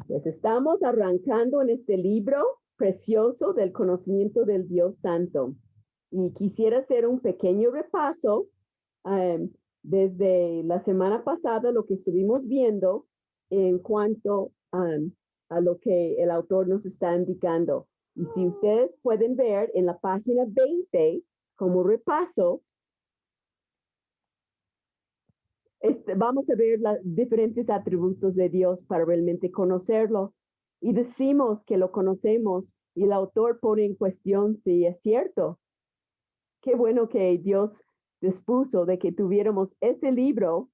Pues estamos arrancando en este libro precioso del conocimiento del Dios Santo. Y quisiera hacer un pequeño repaso desde la semana pasada, lo que estuvimos viendo en cuanto a lo que el autor nos está indicando. Y si ustedes pueden ver en la página 20, como repaso, vamos a ver los diferentes atributos de Dios para realmente conocerlo. Y decimos que lo conocemos y el autor pone en cuestión si es cierto. Qué bueno que Dios dispuso de que tuviéramos ese libro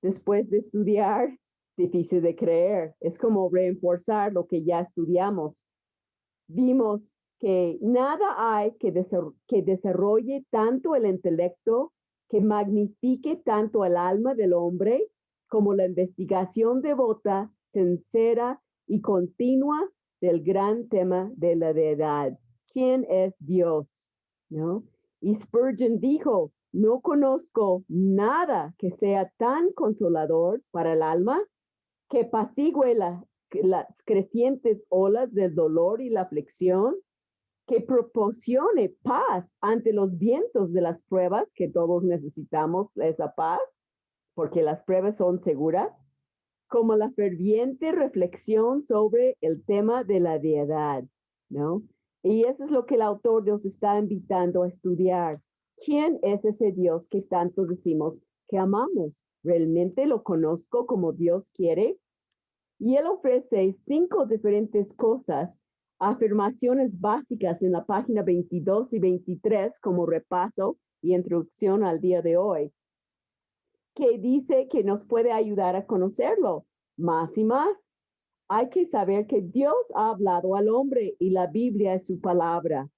después de estudiar. Difícil de creer. Es como reforzar lo que ya estudiamos. Vimos que nada hay que desarrolle tanto el intelecto, que magnifique tanto el alma del hombre, como la investigación devota, sincera y continua del gran tema de la deidad. ¿Quién es Dios? ¿No? Y Spurgeon dijo, no conozco nada que sea tan consolador para el alma que apacigüe las crecientes olas del dolor y la aflicción, que proporcione paz ante los vientos de las pruebas, que todos necesitamos esa paz, porque las pruebas son seguras, como la ferviente reflexión sobre el tema de la deidad, ¿no? Y eso es lo que el autor nos está invitando a estudiar. ¿Quién es ese Dios que tanto decimos que amamos? ¿Realmente lo conozco como Dios quiere? Y él ofrece 5 diferentes cosas, afirmaciones básicas en la página 22 y 23 como repaso y introducción al día de hoy, que dice que nos puede ayudar a conocerlo más y más. Hay que saber que Dios ha hablado al hombre y la Biblia es su palabra.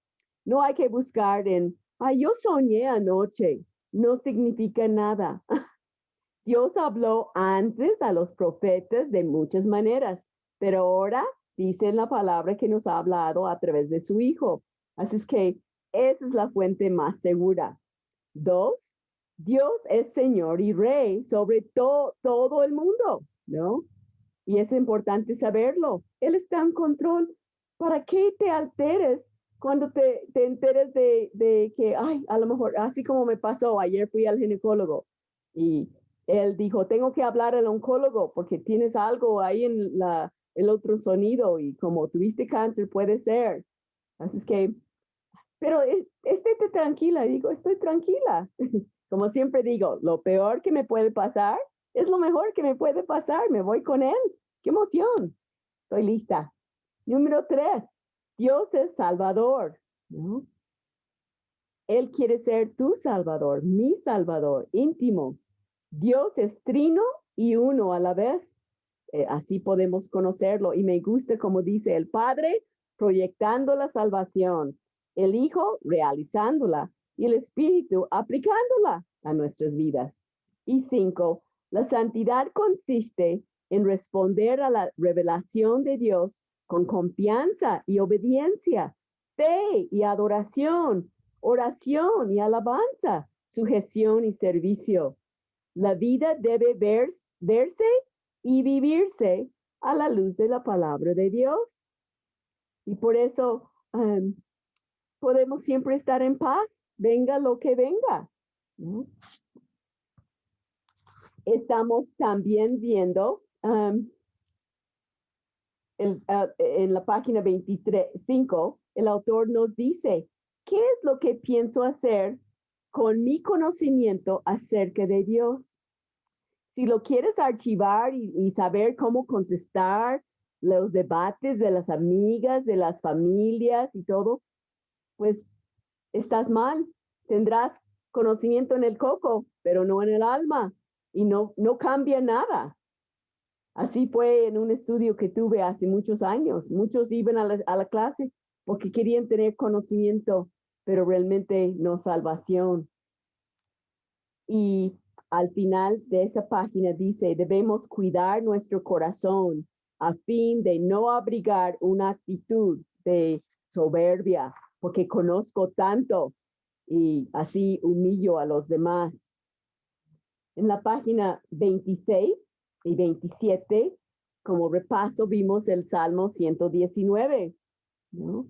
No hay que buscar en, yo soñé anoche. No significa nada. Dios habló antes a los profetas de muchas maneras, pero ahora dice en la palabra que nos ha hablado a través de su Hijo. Así es que esa es la fuente más segura. 2, Dios es Señor y Rey sobre todo el mundo, ¿no? Y es importante saberlo. Él está en control. ¿Para qué te alteres cuando te enteres de que, a lo mejor, así como me pasó, ayer fui al ginecólogo y él dijo, tengo que hablar al oncólogo porque tienes algo ahí en el otro sonido y como tuviste cáncer puede ser. Así es que, pero estéte tranquila. Y digo, estoy tranquila. Como siempre digo, lo peor que me puede pasar es lo mejor que me puede pasar. Me voy con él. ¡Qué emoción! Estoy lista. Número 3, Dios es Salvador, ¿no? Él quiere ser tu Salvador, mi Salvador, íntimo. Dios es trino y uno a la vez. Así podemos conocerlo. Y me gusta como dice el Padre, proyectando la salvación, el Hijo realizándola y el Espíritu aplicándola a nuestras vidas. Y 5, la santidad consiste en responder a la revelación de Dios con confianza y obediencia, fe y adoración, oración y alabanza, sujeción y servicio. La vida debe verse y vivirse a la luz de la palabra de Dios. Y por eso podemos siempre estar en paz, venga lo que venga, ¿no? Estamos también viendo en la página 23.5, el autor nos dice, ¿qué es lo que pienso hacer con mi conocimiento acerca de Dios? Si lo quieres archivar y saber cómo contestar los debates de las amigas, de las familias y todo, pues estás mal. Tendrás conocimiento en el coco, pero no en el alma. Y no cambia nada. Así fue en un estudio que tuve hace muchos años. Muchos iban a la clase porque querían tener conocimiento, pero realmente no salvación. Y al final de esa página dice, debemos cuidar nuestro corazón a fin de no abrigar una actitud de soberbia, porque conozco tanto y así humillo a los demás. En la página 26 y 27 como repaso vimos el Salmo 119, ¿no?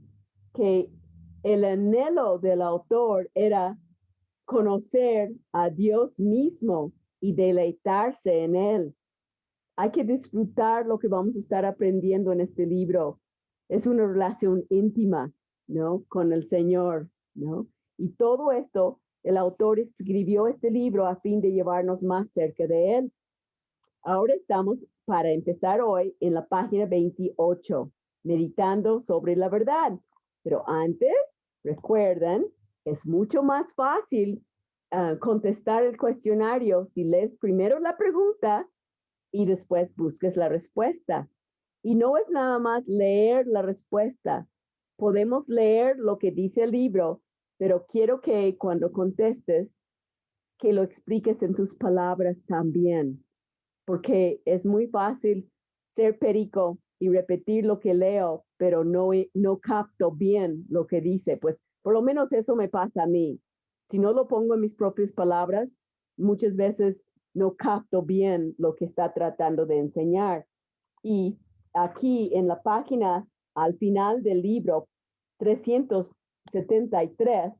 Que el anhelo del autor era conocer a Dios mismo y deleitarse en él. Hay que disfrutar lo que vamos a estar aprendiendo en este libro. Es una relación íntima, ¿no? Con el Señor, ¿no? Y todo esto, el autor escribió este libro a fin de llevarnos más cerca de él. Ahora estamos, para empezar hoy, en la página 28, meditando sobre la verdad. Pero antes, recuerden, es mucho más fácil contestar el cuestionario si lees primero la pregunta y después busques la respuesta. Y no es nada más leer la respuesta. Podemos leer lo que dice el libro, pero quiero que cuando contestes, que lo expliques en tus palabras también, porque es muy fácil ser perico y repetir lo que leo, pero no capto bien lo que dice. Pues por lo menos eso me pasa a mí. Si no lo pongo en mis propias palabras, muchas veces no capto bien lo que está tratando de enseñar. Y aquí en la página, al final del libro 373,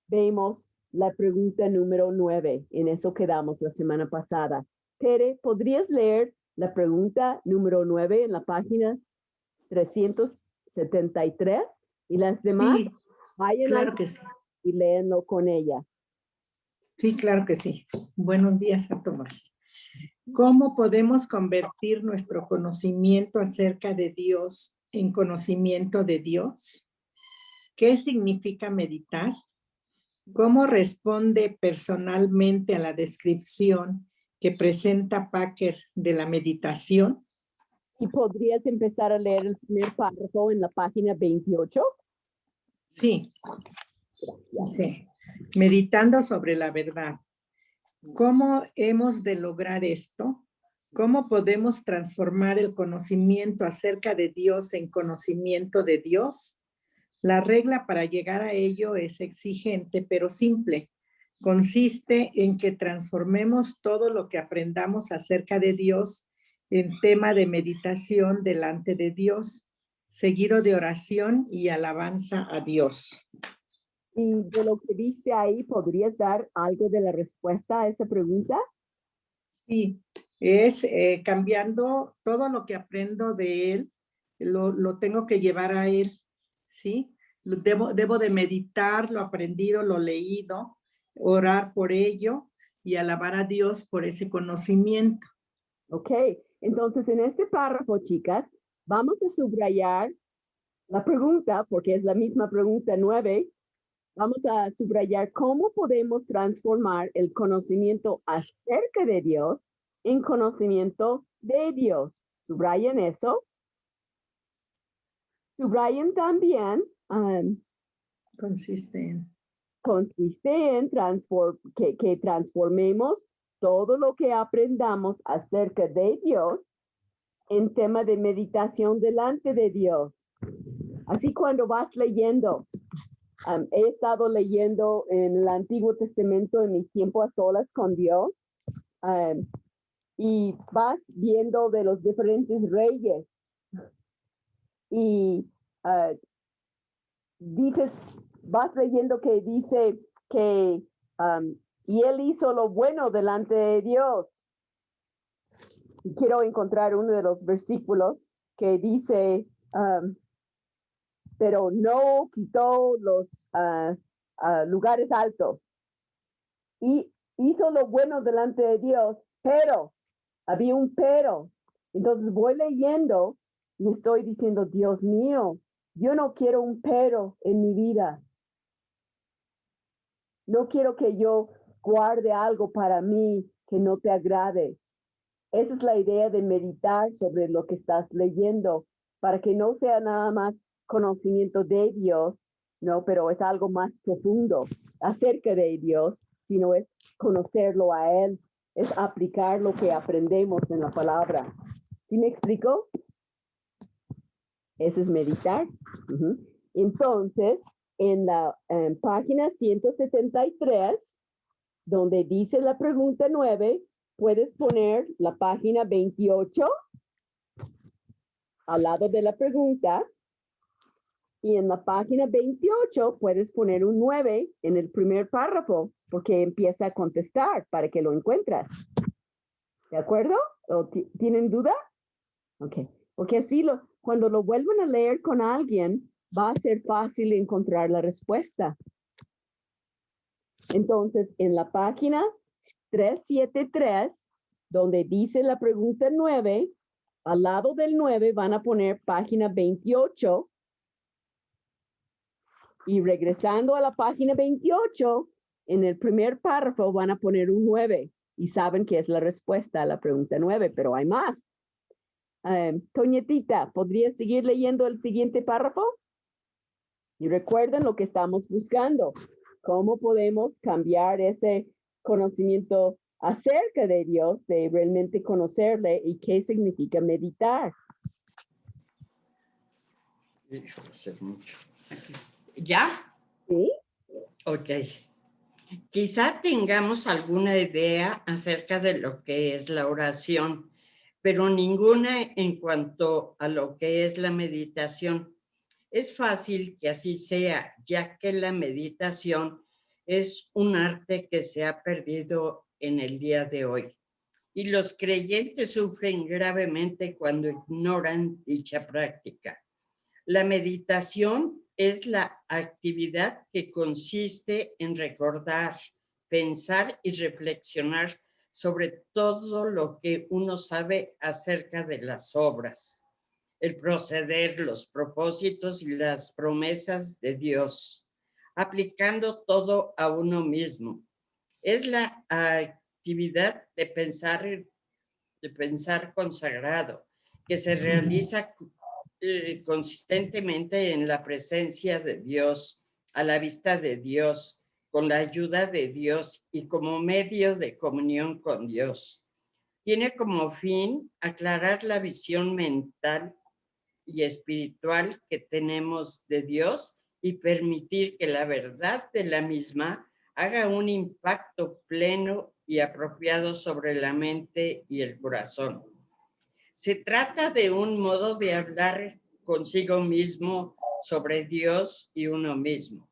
vemos la pregunta número 9. En eso quedamos la semana pasada. Tere, ¿podrías leer la pregunta número 9 en la página 373? Y las demás, Sí, vayan claro que sí. y léenlo con ella. Sí, claro que sí. Buenos días a todos. ¿Cómo podemos convertir nuestro conocimiento acerca de Dios en conocimiento de Dios? ¿Qué significa meditar? ¿Cómo responde personalmente a la descripción que presenta Packer de la meditación? ¿Y podrías empezar a leer el primer párrafo en la página 28? Sí, sí. Meditando sobre la verdad. ¿Cómo hemos de lograr esto? ¿Cómo podemos transformar el conocimiento acerca de Dios en conocimiento de Dios? La regla para llegar a ello es exigente, pero simple. Consiste en que transformemos todo lo que aprendamos acerca de Dios en tema de meditación delante de Dios, seguido de oración y alabanza a Dios. Y de lo que viste ahí, ¿podrías dar algo de la respuesta a esa pregunta? Sí, es cambiando todo lo que aprendo de él, lo tengo que llevar a él, ¿sí? Debo de meditar lo aprendido, lo leído, orar por ello y alabar a Dios por ese conocimiento. Ok, entonces en este párrafo, chicas, vamos a subrayar la pregunta, porque es la misma pregunta 9. Vamos a subrayar cómo podemos transformar el conocimiento acerca de Dios en conocimiento de Dios. Subrayen eso. Subrayen también, Consiste en... consiste en que transformemos todo lo que aprendamos acerca de Dios en tema de meditación delante de Dios. Así cuando vas leyendo, he estado leyendo en el Antiguo Testamento en mi tiempo a solas con Dios, y vas viendo de los diferentes reyes y dices, vas leyendo que dice que y él hizo lo bueno delante de Dios. Y quiero encontrar uno de los versículos que dice, pero no quitó los lugares altos. Y hizo lo bueno delante de Dios, pero, había un pero. Entonces voy leyendo y estoy diciendo, Dios mío, yo no quiero un pero en mi vida. No quiero que yo guarde algo para mí que no te agrade. Esa es la idea de meditar sobre lo que estás leyendo, para que no sea nada más conocimiento de Dios, ¿no? Pero es algo más profundo acerca de Dios, sino es conocerlo a Él, es aplicar lo que aprendemos en la palabra. ¿Sí me explico? Eso es meditar. Entonces, en la página 173, donde dice la pregunta 9, puedes poner la página 28 al lado de la pregunta. Y en la página 28 puedes poner un 9 en el primer párrafo porque empieza a contestar para que lo encuentras. ¿De acuerdo? ¿O tienen duda? Ok. Porque así cuando lo vuelvan a leer con alguien, va a ser fácil encontrar la respuesta. Entonces, en la página 373, donde dice la pregunta 9, al lado del 9 van a poner página 28. Y regresando a la página 28, en el primer párrafo van a poner un 9 y saben que es la respuesta a la pregunta 9, pero hay más. Toñetita, ¿podrías seguir leyendo el siguiente párrafo? Y recuerden lo que estamos buscando. ¿Cómo podemos cambiar ese conocimiento acerca de Dios, de realmente conocerle y qué significa meditar? Mucho. ¿Ya? ¿Sí? Ok. Quizá tengamos alguna idea acerca de lo que es la oración, pero ninguna en cuanto a lo que es la meditación. Es fácil que así sea, ya que la meditación es un arte que se ha perdido en el día de hoy. Y los creyentes sufren gravemente cuando ignoran dicha práctica. La meditación es la actividad que consiste en recordar, pensar y reflexionar sobre todo lo que uno sabe acerca de las obras, el proceder, los propósitos y las promesas de Dios, aplicando todo a uno mismo. Es la actividad de pensar consagrado, que se realiza consistentemente en la presencia de Dios, a la vista de Dios, con la ayuda de Dios y como medio de comunión con Dios. Tiene como fin aclarar la visión mental y espiritual que tenemos de Dios y permitir que la verdad de la misma haga un impacto pleno y apropiado sobre la mente y el corazón. Se trata de un modo de hablar consigo mismo sobre Dios y uno mismo.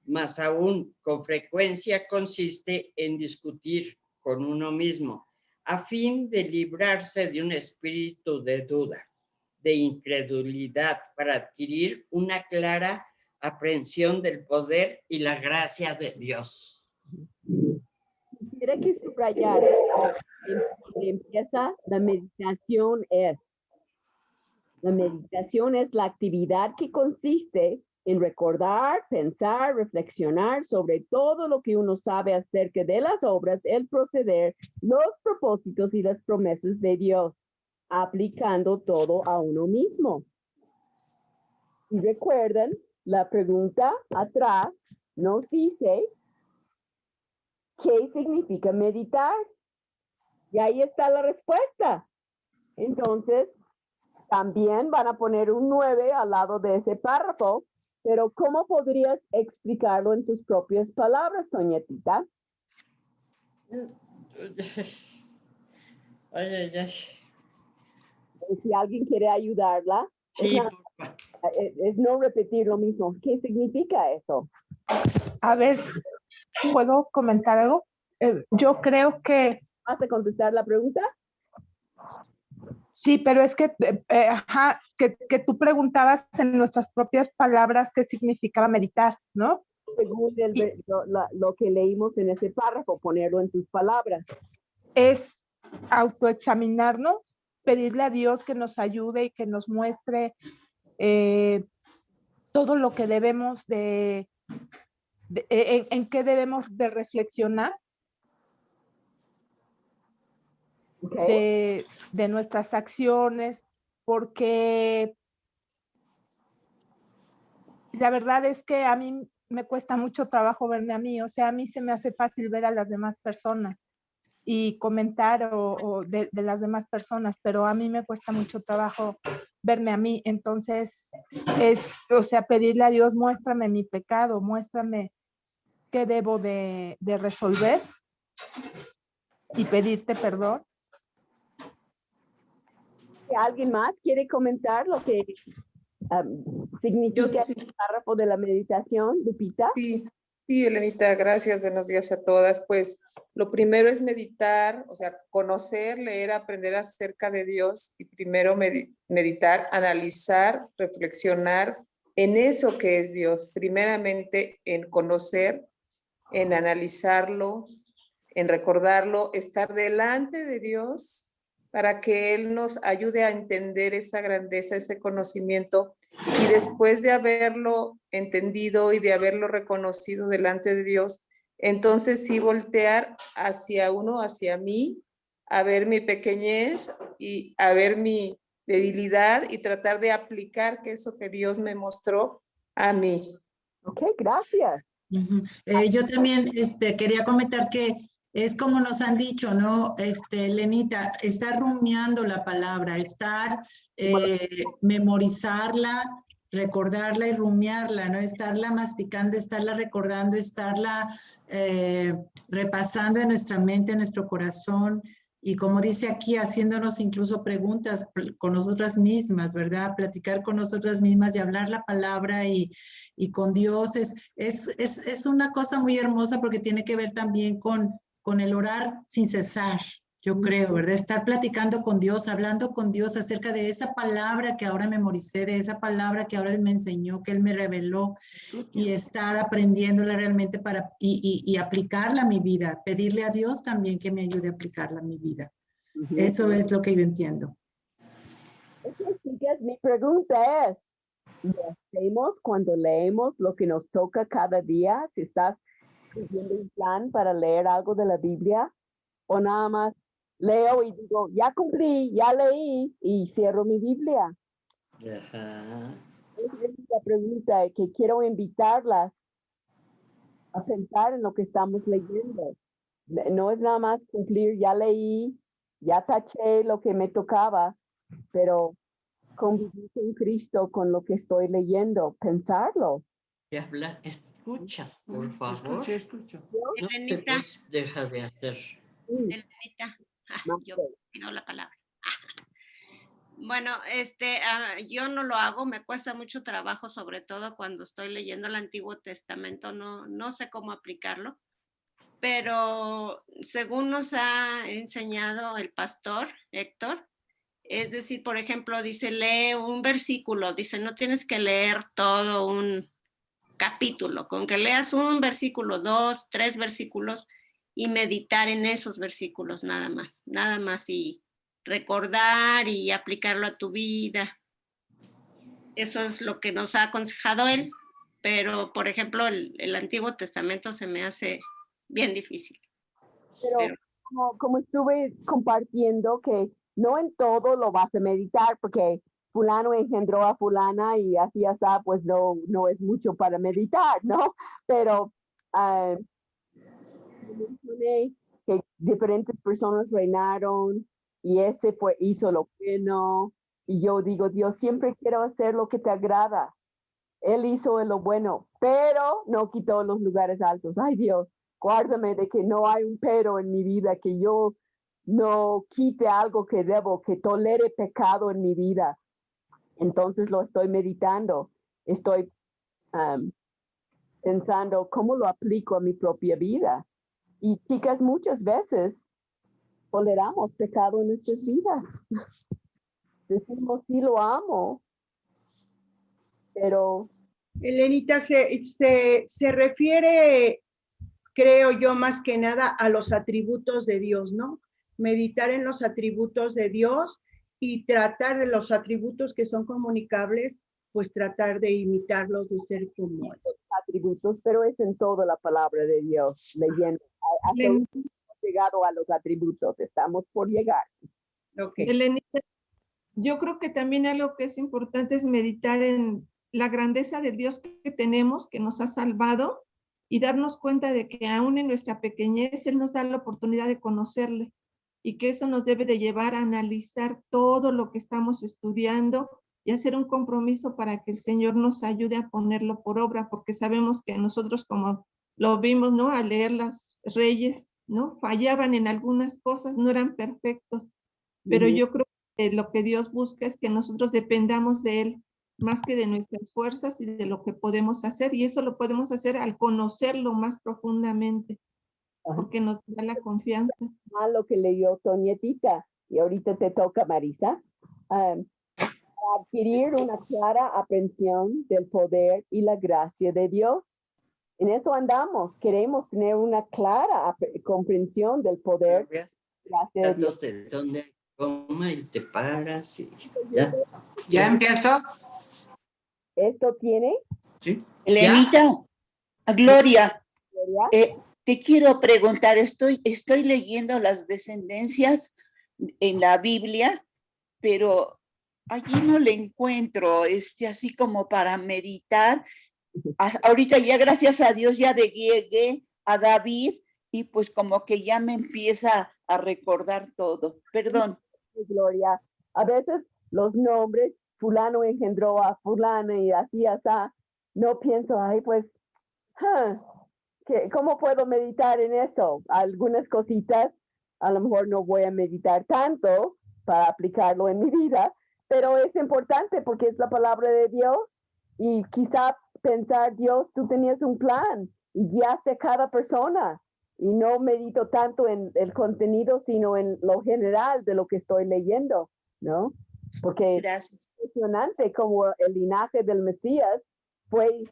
Más aún, con frecuencia consiste en discutir con uno mismo a fin de librarse de un espíritu de duda, de incredulidad, para adquirir una clara aprehensión del poder y la gracia de Dios. Quisiera que subrayara empieza la meditación es. La meditación es la actividad que consiste en recordar, pensar, reflexionar sobre todo lo que uno sabe acerca de las obras, el proceder, los propósitos y las promesas de Dios, aplicando todo a uno mismo. Y recuerden, la pregunta atrás nos dice, ¿qué significa meditar? Y ahí está la respuesta. Entonces, también van a poner un 9 al lado de ese párrafo, pero ¿cómo podrías explicarlo en tus propias palabras, Toñetita? Ay, ay, ay. Si alguien quiere ayudarla, Sí, es no repetir lo mismo. ¿Qué significa eso? A ver, ¿puedo comentar algo? Yo creo que... ¿Vas a contestar la pregunta? Sí, pero es que, que tú preguntabas en nuestras propias palabras qué significaba meditar, ¿no? Según lo que leímos en ese párrafo, ponerlo en tus palabras. Es autoexaminarnos, pedirle a Dios que nos ayude y que nos muestre todo lo que debemos en qué debemos de reflexionar. Okay. De nuestras acciones, porque la verdad es que a mí me cuesta mucho trabajo verme a mí, o sea, a mí se me hace fácil ver a las demás personas y comentar de las demás personas, pero a mí me cuesta mucho trabajo verme a mí, entonces o sea, pedirle a Dios, muéstrame mi pecado, muéstrame qué debo de resolver y pedirte perdón. ¿Alguien más quiere comentar lo que significa Yo sí. el párrafo de la meditación, Lupita? Sí, sí, Elenita, gracias, buenos días a todas. Pues lo primero es meditar, o sea, conocer, leer, aprender acerca de Dios y primero meditar, analizar, reflexionar en eso que es Dios. Primeramente en conocer, en analizarlo, en recordarlo, estar delante de Dios para que Él nos ayude a entender esa grandeza, ese conocimiento. Y después de haberlo entendido y de haberlo reconocido delante de Dios, entonces sí voltear hacia uno, hacia mí, a ver mi pequeñez y a ver mi debilidad y tratar de aplicar que eso que Dios me mostró a mí. Ok, gracias. Yo también quería comentar que es como nos han dicho, ¿no? Lenita, estar rumiando la palabra, estar, memorizarla, recordarla y rumiarla, ¿no? Estarla masticando, estarla recordando, estarla repasando en nuestra mente, en nuestro corazón. Y como dice aquí, haciéndonos incluso preguntas con nosotras mismas, ¿verdad? Platicar con nosotras mismas y hablar la palabra y con Dios es una cosa muy hermosa porque tiene que ver también con el orar sin cesar, yo creo, ¿verdad? Estar platicando con Dios, hablando con Dios acerca de esa palabra que ahora memoricé, de esa palabra que ahora Él me enseñó, que Él me reveló, y estar aprendiéndola realmente y aplicarla a mi vida, pedirle a Dios también que me ayude a aplicarla a mi vida. Eso es lo que yo entiendo. Chicas, mi pregunta es, ¿lo hacemos cuando leemos lo que nos toca cada día? Si estás haciendo un plan para leer algo de la Biblia, o nada más leo y digo, ya cumplí, ya leí y cierro mi Biblia. Ajá. Esa es la pregunta que quiero invitarlas a pensar en lo que estamos leyendo. No es nada más cumplir, ya leí, ya taché lo que me tocaba, pero convivir con Cristo, con lo que estoy leyendo, pensarlo. Y habla, escucha, por favor. Escucho. No Elenita, te deja de hacer. Elenita, yo pido la palabra. Bueno, yo no lo hago, me cuesta mucho trabajo, sobre todo cuando estoy leyendo el Antiguo Testamento, no sé cómo aplicarlo, pero según nos ha enseñado el pastor Héctor, es decir, por ejemplo, dice, lee un versículo, dice, no tienes que leer todo un capítulo, con que leas un versículo, 2, 3 versículos y meditar en esos versículos nada más y recordar y aplicarlo a tu vida. Eso es lo que nos ha aconsejado él, pero por ejemplo el Antiguo Testamento se me hace bien difícil. Pero como estuve compartiendo que no en todo lo vas a meditar porque fulano engendró a fulana y así está, pues no es mucho para meditar, ¿no? Pero mencioné que diferentes personas reinaron y ese hizo lo bueno. Y yo digo, Dios, siempre quiero hacer lo que te agrada. Él hizo lo bueno, pero no quitó los lugares altos. Ay, Dios, guárdame de que no hay un pero en mi vida, que yo no quite algo que debo, que tolere pecado en mi vida. Entonces lo estoy meditando, estoy pensando cómo lo aplico a mi propia vida. Y chicas, muchas veces toleramos pecado en nuestras vidas. Decimos, sí lo amo, pero... Elenita, se refiere, creo yo, más que nada a los atributos de Dios, ¿no? Meditar en los atributos de Dios y tratar de los atributos que son comunicables, pues tratar de imitarlos, de ser como atributos, pero es en toda la palabra de Dios, leyendo. Hemos llegado a los atributos, estamos por llegar. Okay. Elenita, yo creo que también algo que es importante es meditar en la grandeza de Dios que tenemos, que nos ha salvado, y darnos cuenta de que aún en nuestra pequeñez Él nos da la oportunidad de conocerle, y que eso nos debe de llevar a analizar todo lo que estamos estudiando y hacer un compromiso para que el Señor nos ayude a ponerlo por obra, porque sabemos que nosotros, como lo vimos, ¿no? Al leer las Reyes, ¿no? Fallaban en algunas cosas, no eran perfectos, pero yo creo que lo que Dios busca es que nosotros dependamos de Él más que de nuestras fuerzas y de lo que podemos hacer. Y eso lo podemos hacer al conocerlo más profundamente, porque nos da la confianza. Lo que leyó Toñetita, y ahorita te toca, Marisa. Adquirir una clara aprehensión del poder y la gracia de Dios. En eso andamos. Queremos tener una clara comprensión del poder y gracia de Dios. De donde coma y te paras y ya. ¿Ya empiezo? ¿Esto tiene? Sí. Elenita, Gloria, te quiero preguntar, estoy leyendo las descendencias en la Biblia, pero allí no le encuentro, así como para meditar. Ahorita ya, gracias a Dios, ya llegué a David y pues como que ya me empieza a recordar todo. Perdón. Gloria, a veces los nombres, fulano engendró a fulano y así, no pienso, ay, pues, ¿cómo puedo meditar en eso? Algunas cositas, a lo mejor no voy a meditar tanto para aplicarlo en mi vida, pero es importante porque es la palabra de Dios y quizá pensar, Dios, tú tenías un plan y guiaste a cada persona y no medito tanto en el contenido, sino en lo general de lo que estoy leyendo, ¿no? Porque Gracias. es impresionante como el linaje del Mesías fue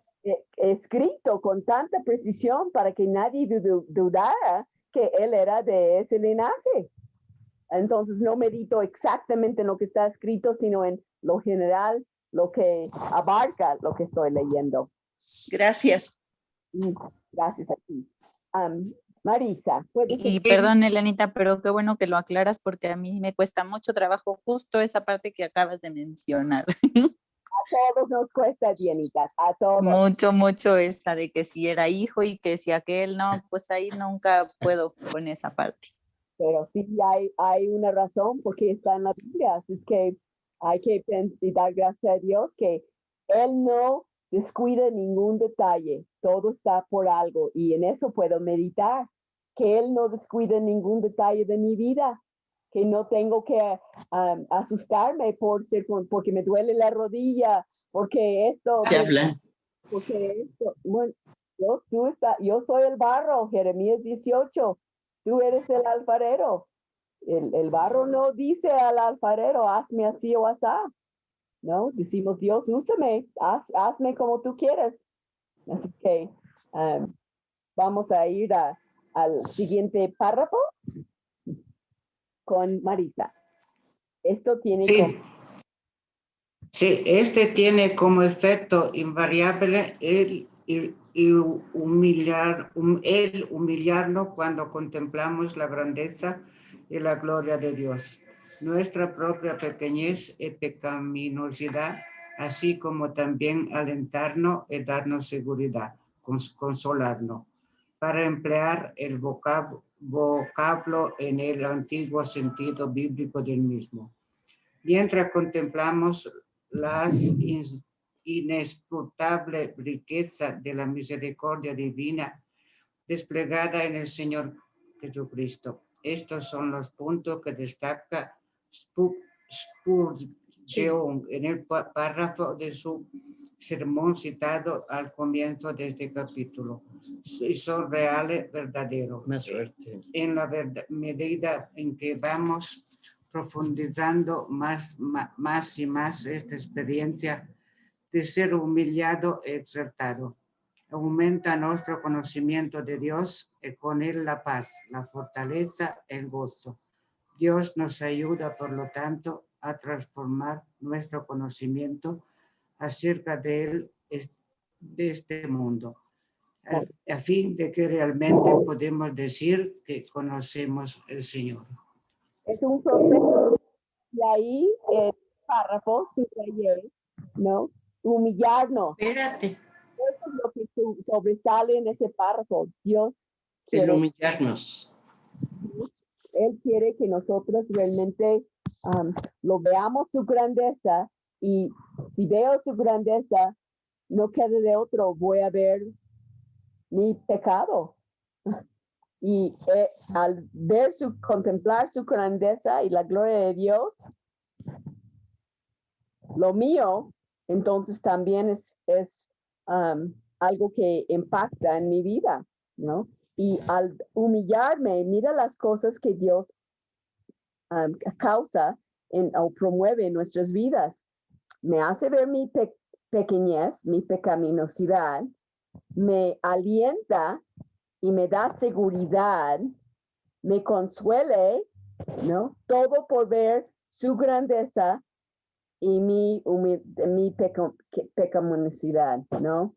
escrito con tanta precisión para que nadie dudara que él era de ese linaje. Entonces no medito exactamente en lo que está escrito, sino en lo general, lo que abarca lo que estoy leyendo. Gracias. Gracias a ti. Marisa, ¿puedes Y perdón, Elenita, pero qué bueno que lo aclaras porque a mí me cuesta mucho trabajo justo esa parte que acabas de mencionar. A todos nos cuesta, Dianita, a todos. Mucho esa de que si era hijo y que si aquel no, pues ahí nunca puedo con esa parte. Pero sí hay una razón porque está en la Biblia, así es que hay que dar gracias a Dios que Él no descuida ningún detalle, todo está por algo y en eso puedo meditar, que Él no descuida ningún detalle de mi vida, que no tengo que asustarme porque me duele la rodilla, porque esto, porque esto, bueno, yo soy el barro, Jeremías 18, tú eres el alfarero. El barro no dice al alfarero, hazme así o asá. No, decimos, Dios, úsame, hazme como tú quieres. Así que vamos a ir al siguiente párrafo con Marisa. Esto tiene Sí, este tiene como efecto invariable el humillarnos cuando contemplamos la grandeza y la gloria de Dios. Nuestra propia pequeñez y pecaminosidad, así como también alentarnos y darnos seguridad, consolarnos, para emplear el vocablo en el antiguo sentido bíblico del mismo. Mientras contemplamos las inescrutable riqueza de la misericordia divina desplegada en el Señor Jesucristo. Estos son los puntos que destaca Spurgeon en el párrafo de su sermón citado al comienzo de este capítulo. Y son reales, verdaderos. Más fuerte. En la medida en que vamos profundizando más y más esta experiencia de ser humillado y exaltado. Aumenta nuestro conocimiento de Dios y con él la paz, la fortaleza, el gozo. Dios nos ayuda, por lo tanto, a transformar nuestro conocimiento acerca de él, de este mundo, a fin de que realmente podemos decir que conocemos al Señor. Es un proceso y ahí el párrafo subrayé, ¿no? Humillarnos. Espérate. Eso es lo que sobresale en ese párrafo. Dios quiere humillarnos. Él quiere que nosotros realmente lo veamos su grandeza y si veo su grandeza, no quede de otro, voy a ver mi pecado. Y al contemplar su grandeza y la gloria de Dios, lo mío, entonces también es algo que impacta en mi vida, ¿no? Y al humillarme, mira las cosas que Dios causa o promueve en nuestras vidas. Me hace ver mi pequeñez, mi pecaminosidad, me alienta y me da seguridad, me consuele, ¿no? Todo por ver su grandeza y mi pecaminosidad, ¿no?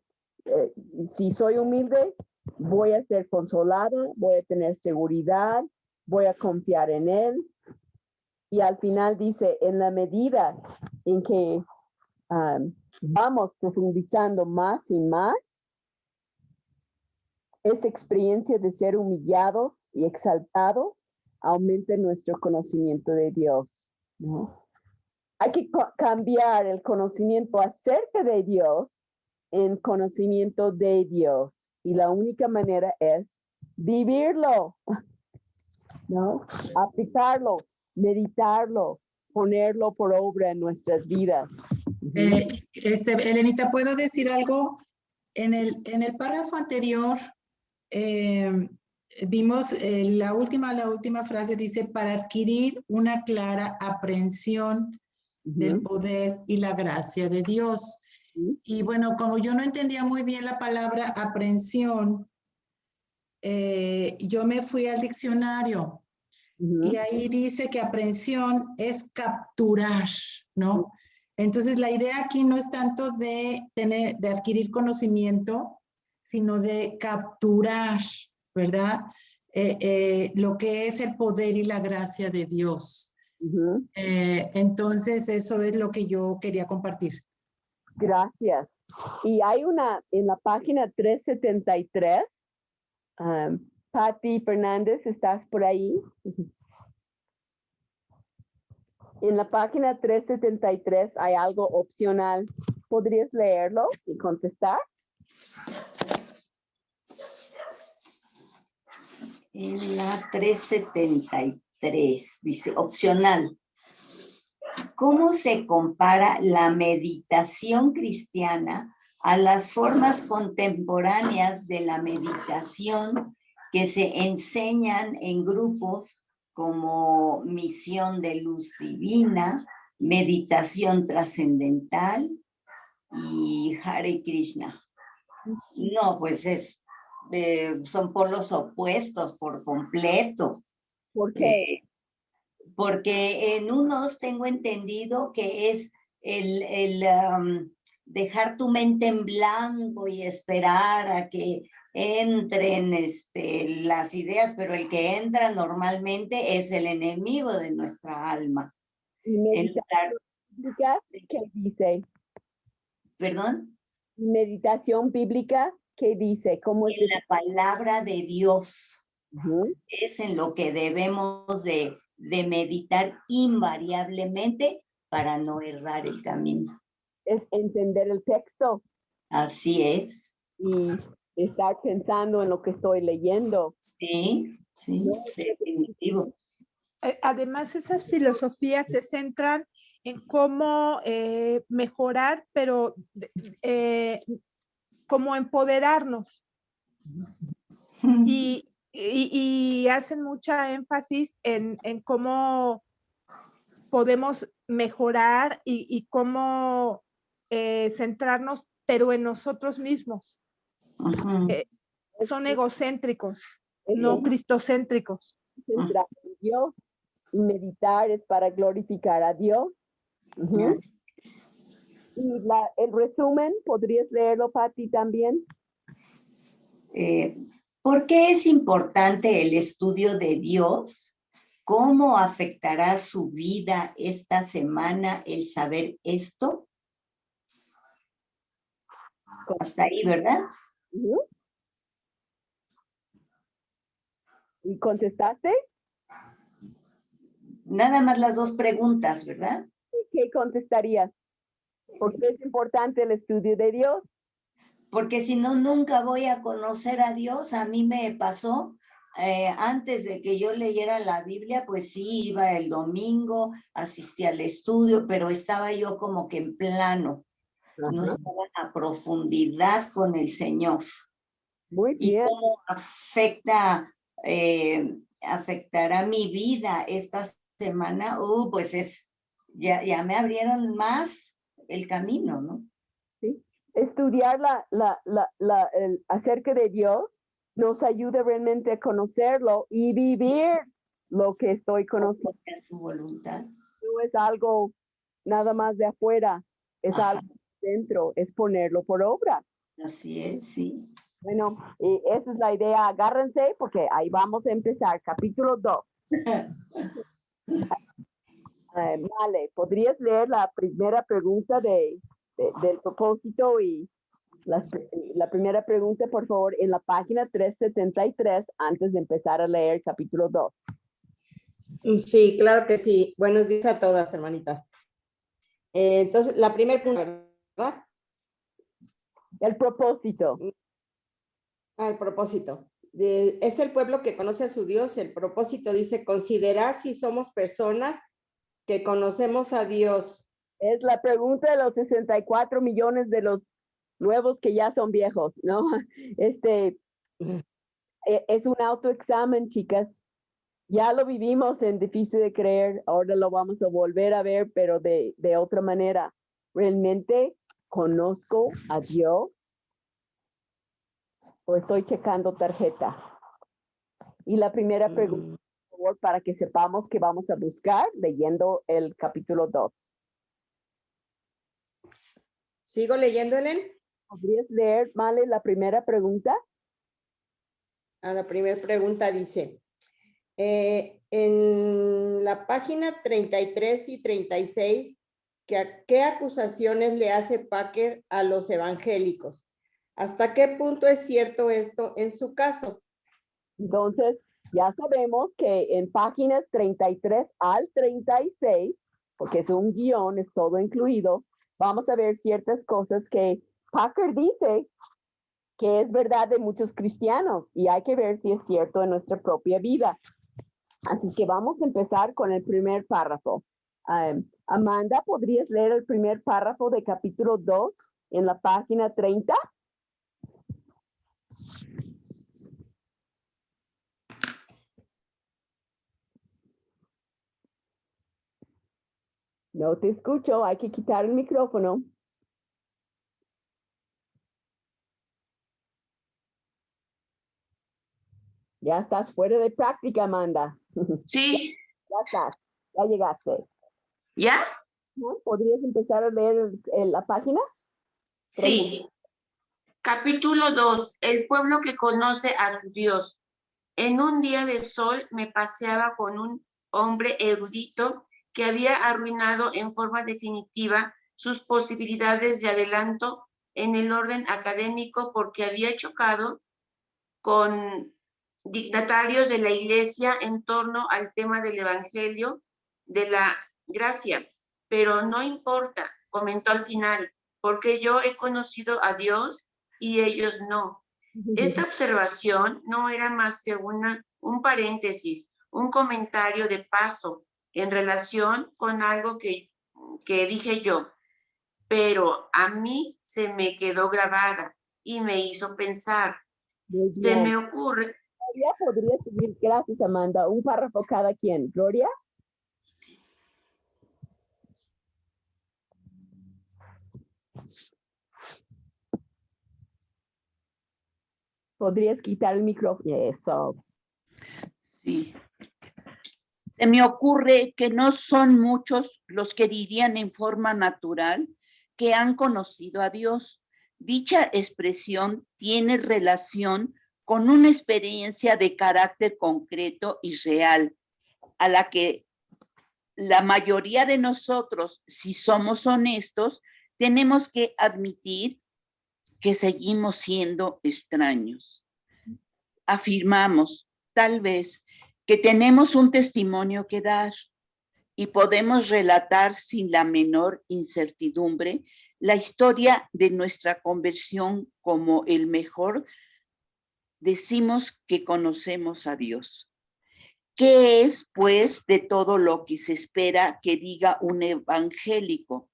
Si soy humilde, voy a ser consolado, voy a tener seguridad, voy a confiar en Él. Y al final dice, en la medida en que vamos profundizando más y más, esta experiencia de ser humillados y exaltados aumenta nuestro conocimiento de Dios, ¿no? Hay que cambiar el conocimiento acerca de Dios en conocimiento de Dios. Y la única manera es vivirlo, ¿no? Aplicarlo, meditarlo, ponerlo por obra en nuestras vidas. Elenita, ¿puedo decir algo? En el párrafo anterior, vimos la última frase dice, para adquirir una clara aprehensión del poder y la gracia de Dios. Y bueno, como yo no entendía muy bien la palabra aprehensión, yo me fui al diccionario y ahí dice que aprehensión es capturar, ¿no? Entonces la idea aquí no es tanto de adquirir conocimiento, sino de capturar, ¿verdad? Lo que es el poder y la gracia de Dios. Entonces eso es lo que yo quería compartir. Gracias. Y hay en la página 373, Patti Fernández, ¿estás por ahí? En la página 373 hay algo opcional. ¿Podrías leerlo y contestar? En la 373 dice opcional. ¿Cómo se compara la meditación cristiana a las formas contemporáneas de la meditación que se enseñan en grupos como Misión de Luz Divina, Meditación Trascendental y Hare Krishna? No, pues son polos opuestos por completo. ¿Por qué? Porque en unos tengo entendido que es el dejar tu mente en blanco y esperar a que entren las ideas, pero el que entra normalmente es el enemigo de nuestra alma. ¿Y meditación bíblica qué dice? ¿Perdón? ¿Meditación bíblica qué dice? ¿Cómo es? En la palabra de Dios. Es en lo que debemos de meditar invariablemente para no errar el camino. Es entender el texto. Así es. Y estar pensando en lo que estoy leyendo. Sí, sí, definitivo. Además, esas filosofías se centran en cómo mejorar, pero cómo empoderarnos. Y hacen mucha énfasis en cómo podemos mejorar y cómo centrarnos, pero en nosotros mismos. Son egocéntricos, no cristocéntricos. Centrar en Dios y meditar es para glorificar a Dios. Y el resumen, ¿podrías leerlo, Patti, también? ¿Por qué es importante el estudio de Dios? ¿Cómo afectará su vida esta semana el saber esto? Hasta ahí, ¿verdad? ¿Y contestaste? Nada más las dos preguntas, ¿verdad? ¿Qué contestarías? ¿Por qué es importante el estudio de Dios? Porque si no, nunca voy a conocer a Dios. A mí me pasó antes de que yo leyera la Biblia, pues sí, iba el domingo, asistía al estudio, pero estaba yo como que en plano, no estaba en la profundidad con el Señor. Muy ¿Y bien. cómo afectará mi vida esta semana? Pues ya me abrieron más el camino, ¿no? ¿Sí? Estudiar acerca de Dios nos ayuda realmente a conocerlo y vivir lo que estoy conociendo. Es su voluntad. No es algo nada más de afuera, es Ajá. algo dentro, es ponerlo por obra. Así es, sí. Bueno, y esa es la idea. Agárrense porque ahí vamos a empezar. Capítulo 2. Vale, ¿podrías leer la primera pregunta del propósito y la primera pregunta, por favor, en la página 373 antes de empezar a leer capítulo 2? Sí, claro que sí. Buenos días a todas, hermanitas. Entonces, la primera pregunta, ¿verdad? El propósito. El propósito. Es el pueblo que conoce a su Dios. El propósito dice considerar si somos personas que conocemos a Dios. Es la pregunta de los 64 millones de los nuevos que ya son viejos, ¿no? Es un autoexamen, chicas. Ya lo vivimos en Difícil de Creer, ahora lo vamos a volver a ver, pero de otra manera. ¿Realmente conozco a Dios? ¿O estoy checando tarjeta? Y la primera pregunta, por favor, para que sepamos que vamos a buscar leyendo el capítulo 2. ¿Sigo leyendo, Helen? ¿Podrías leer, Male, la primera pregunta? La primera pregunta dice, en la página 33 y 36, ¿qué acusaciones le hace Packer a los evangélicos? ¿Hasta qué punto es cierto esto en su caso? Entonces, ya sabemos que en páginas 33 al 36, porque es un guión, es todo incluido, vamos a ver ciertas cosas que Packer dice que es verdad de muchos cristianos y hay que ver si es cierto en nuestra propia vida. Así que vamos a empezar con el primer párrafo. Amanda, ¿podrías leer el primer párrafo de capítulo 2 en la página 30? No te escucho, hay que quitar el micrófono. Ya estás fuera de práctica, Amanda. Sí. Ya estás, ya llegaste. ¿Ya? ¿Podrías empezar a leer la página? Sí. Capítulo 2. El pueblo que conoce a su Dios. En un día de sol me paseaba con un hombre erudito que había arruinado en forma definitiva sus posibilidades de adelanto en el orden académico porque había chocado con dignatarios de la iglesia en torno al tema del evangelio de la gracia. Pero no importa, comentó al final, porque yo he conocido a Dios y ellos no. Esta observación no era más que un paréntesis, un comentario de paso en relación con algo que dije yo, pero a mí se me quedó grabada y me hizo pensar. Se me ocurre. Gloria, podría seguir. Gracias, Amanda. Un párrafo cada quien. Gloria. Podrías quitar el micrófono. Eso. Sí. Se me ocurre que no son muchos los que dirían en forma natural que han conocido a Dios. Dicha expresión tiene relación con una experiencia de carácter concreto y real, a la que la mayoría de nosotros, si somos honestos, tenemos que admitir que seguimos siendo extraños. Afirmamos, tal vez, que tenemos un testimonio que dar y podemos relatar sin la menor incertidumbre la historia de nuestra conversión como el mejor decimos que conocemos a Dios. ¿Qué es, pues, de todo lo que se espera que diga un evangélico?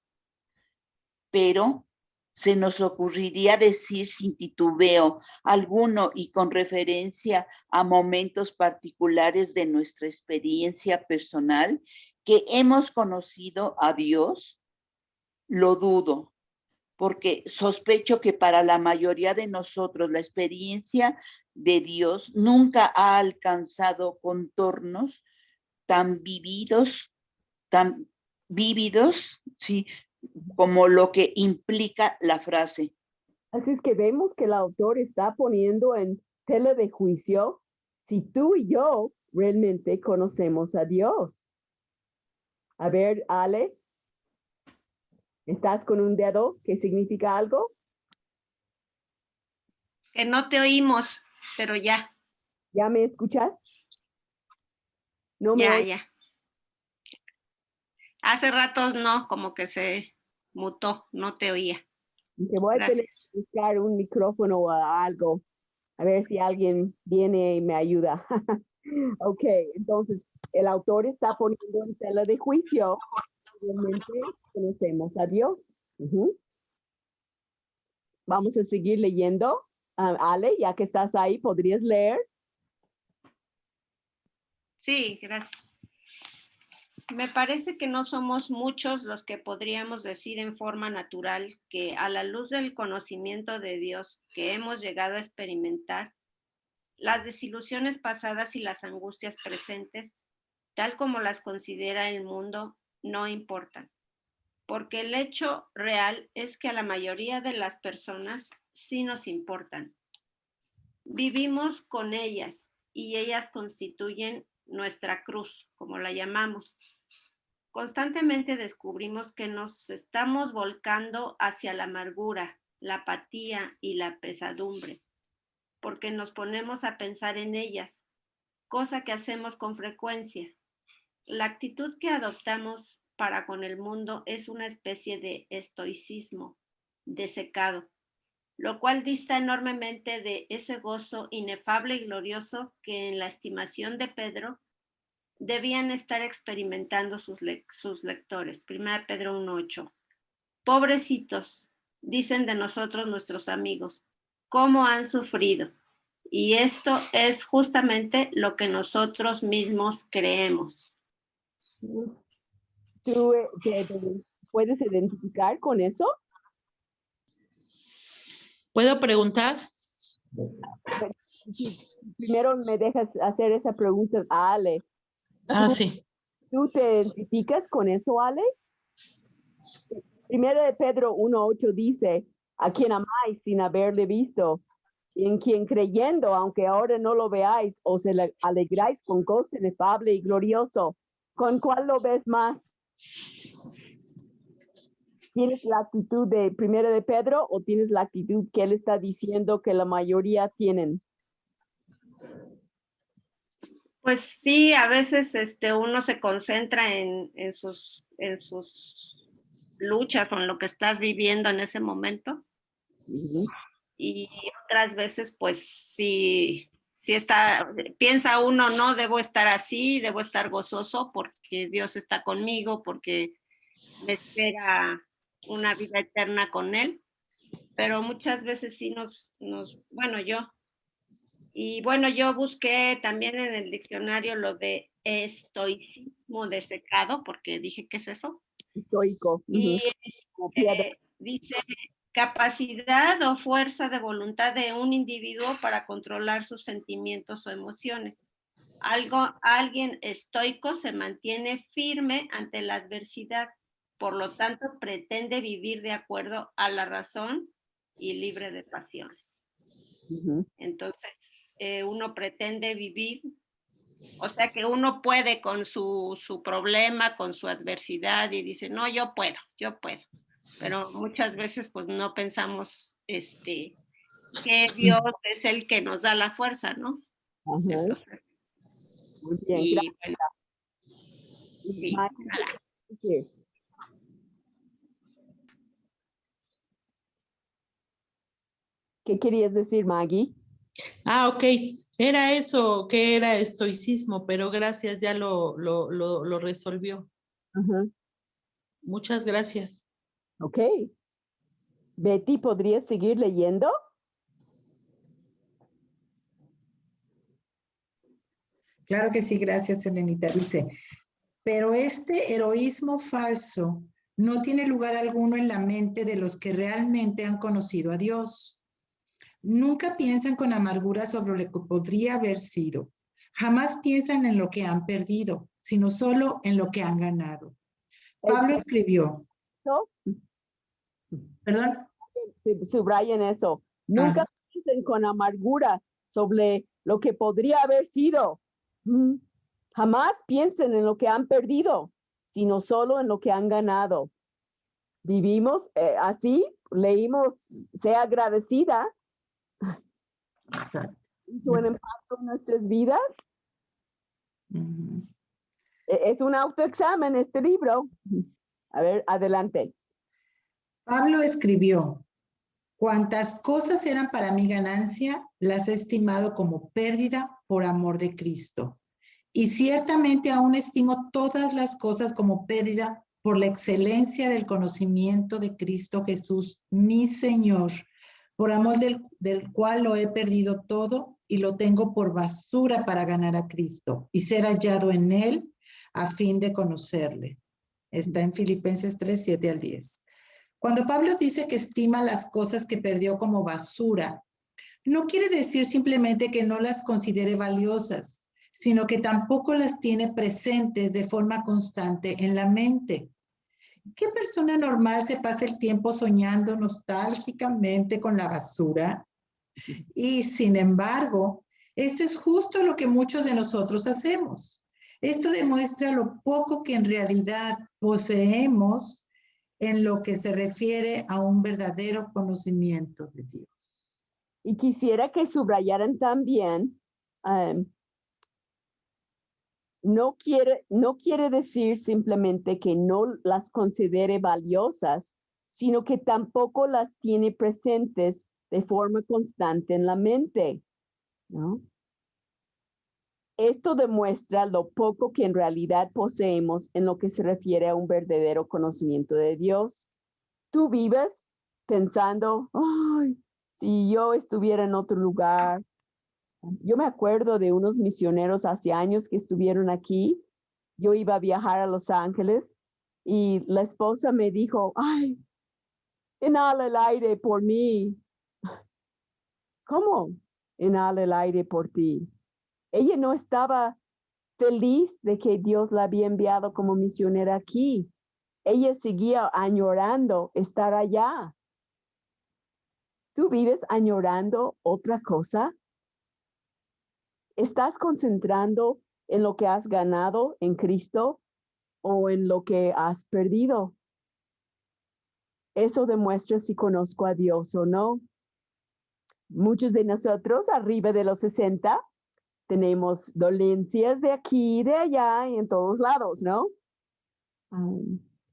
Pero se nos ocurriría decir sin titubeo alguno y con referencia a momentos particulares de nuestra experiencia personal que hemos conocido a Dios. Lo dudo, porque sospecho que para la mayoría de nosotros la experiencia de Dios nunca ha alcanzado contornos tan vívidos, sí, como lo que implica la frase. Así es que vemos que el autor está poniendo en tela de juicio si tú y yo realmente conocemos a Dios. A ver, Ale, ¿estás con un dedo que significa algo? Que no te oímos, pero ya. ¿Ya me escuchas? No me Ya, oyes. ya. Hace rato no, como que se mutó, no te oía. Que voy a tener Gracias. que buscar un micrófono o algo. A ver si alguien viene y me ayuda. Ok, entonces el autor está poniendo en tela de juicio. Realmente conocemos a Dios. Vamos a seguir leyendo. Ale, ya que estás ahí, ¿podrías leer? Sí, gracias. Me parece que no somos muchos los que podríamos decir en forma natural que a la luz del conocimiento de Dios que hemos llegado a experimentar, las desilusiones pasadas y las angustias presentes, tal como las considera el mundo, no importan. Porque el hecho real es que a la mayoría de las personas sí nos importan. Vivimos con ellas y ellas constituyen nuestra cruz, como la llamamos. Constantemente descubrimos que nos estamos volcando hacia la amargura, la apatía y la pesadumbre, porque nos ponemos a pensar en ellas, cosa que hacemos con frecuencia. La actitud que adoptamos para con el mundo es una especie de estoicismo desecado, lo cual dista enormemente de ese gozo inefable y glorioso que en la estimación de Pedro debían estar experimentando sus lectores. 1 Pedro 1:8. Pobrecitos, dicen de nosotros nuestros amigos, cómo han sufrido. Y esto es justamente lo que nosotros mismos creemos. ¿Tú te puedes identificar con eso? ¿Puedo preguntar? Primero me dejas hacer esa pregunta a Ale. Sí. ¿Tú te identificas con eso, Ale? Primero de Pedro 1:8 dice, a quien amáis sin haberle visto, y en quien creyendo, aunque ahora no lo veáis, os alegráis con gozo inefable y glorioso. ¿Con cuál lo ves más? ¿Tienes la actitud de primero de Pedro o tienes la actitud que él está diciendo que la mayoría tienen? Pues sí, a veces uno se concentra en sus luchas con lo que estás viviendo en ese momento. Y otras veces, pues sí piensa uno, no, debo estar así, debo estar gozoso porque Dios está conmigo, porque me espera una vida eterna con Él. Pero muchas veces sí yo busqué también en el diccionario lo de estoicismo desecado, porque dije, ¿qué es eso? Estoico. Y dice capacidad o fuerza de voluntad de un individuo para controlar sus sentimientos o emociones. Alguien estoico se mantiene firme ante la adversidad, por lo tanto pretende vivir de acuerdo a la razón y libre de pasiones. Entonces, uno pretende vivir, o sea que uno puede con su problema, con su adversidad y dice, no, yo puedo. Pero muchas veces pues no pensamos que Dios es el que nos da la fuerza, ¿no? Entonces, muy bien, y, bueno, sí, ¿qué querías decir, Maggie? Ah, ok. Era eso, que era estoicismo, pero gracias, ya lo resolvió. Muchas gracias. Ok. Betty, ¿podrías seguir leyendo? Claro que sí, gracias, Elenita. Dice, pero este heroísmo falso no tiene lugar alguno en la mente de los que realmente han conocido a Dios. Nunca piensan con amargura sobre lo que podría haber sido. Jamás piensan en lo que han perdido, sino solo en lo que han ganado. Pablo escribió. ¿Perdón? Subrayen eso. Nunca piensen con amargura sobre lo que podría haber sido. Jamás piensen en lo que han perdido, sino solo en lo que han ganado. Vivimos así, leímos, sea agradecida. Exacto. ¿Hizo un impacto en nuestras vidas? Es un autoexamen este libro. A ver, adelante. Pablo escribió, cuantas cosas eran para mi ganancia, las he estimado como pérdida por amor de Cristo. Y ciertamente aún estimo todas las cosas como pérdida por la excelencia del conocimiento de Cristo Jesús, mi Señor, por amor del cual lo he perdido todo y lo tengo por basura para ganar a Cristo y ser hallado en él a fin de conocerle. Está en Filipenses 3, 7 al 10. Cuando Pablo dice que estima las cosas que perdió como basura, no quiere decir simplemente que no las considere valiosas, sino que tampoco las tiene presentes de forma constante en la mente. ¿Qué persona normal se pasa el tiempo soñando nostálgicamente con la basura? Y sin embargo, esto es justo lo que muchos de nosotros hacemos. Esto demuestra lo poco que en realidad poseemos en lo que se refiere a un verdadero conocimiento de Dios. Y quisiera que subrayaran también, no quiere decir simplemente que no las considere valiosas, sino que tampoco las tiene presentes de forma constante en la mente, ¿no? Esto demuestra lo poco que en realidad poseemos en lo que se refiere a un verdadero conocimiento de Dios. Tú vives pensando, ay, si yo estuviera en otro lugar. Yo me acuerdo de unos misioneros hace años que estuvieron aquí. Yo iba a viajar a Los Ángeles y la esposa me dijo, ay, inhala el aire por mí. ¿Cómo? Inhala el aire por ti. Ella no estaba feliz de que Dios la había enviado como misionera aquí. Ella seguía añorando estar allá. ¿Tú vives añorando otra cosa? ¿Estás concentrando en lo que has ganado en Cristo o en lo que has perdido? Eso demuestra si conozco a Dios o no. Muchos de nosotros arriba de los 60 tenemos dolencias de aquí, de allá y en todos lados, ¿no?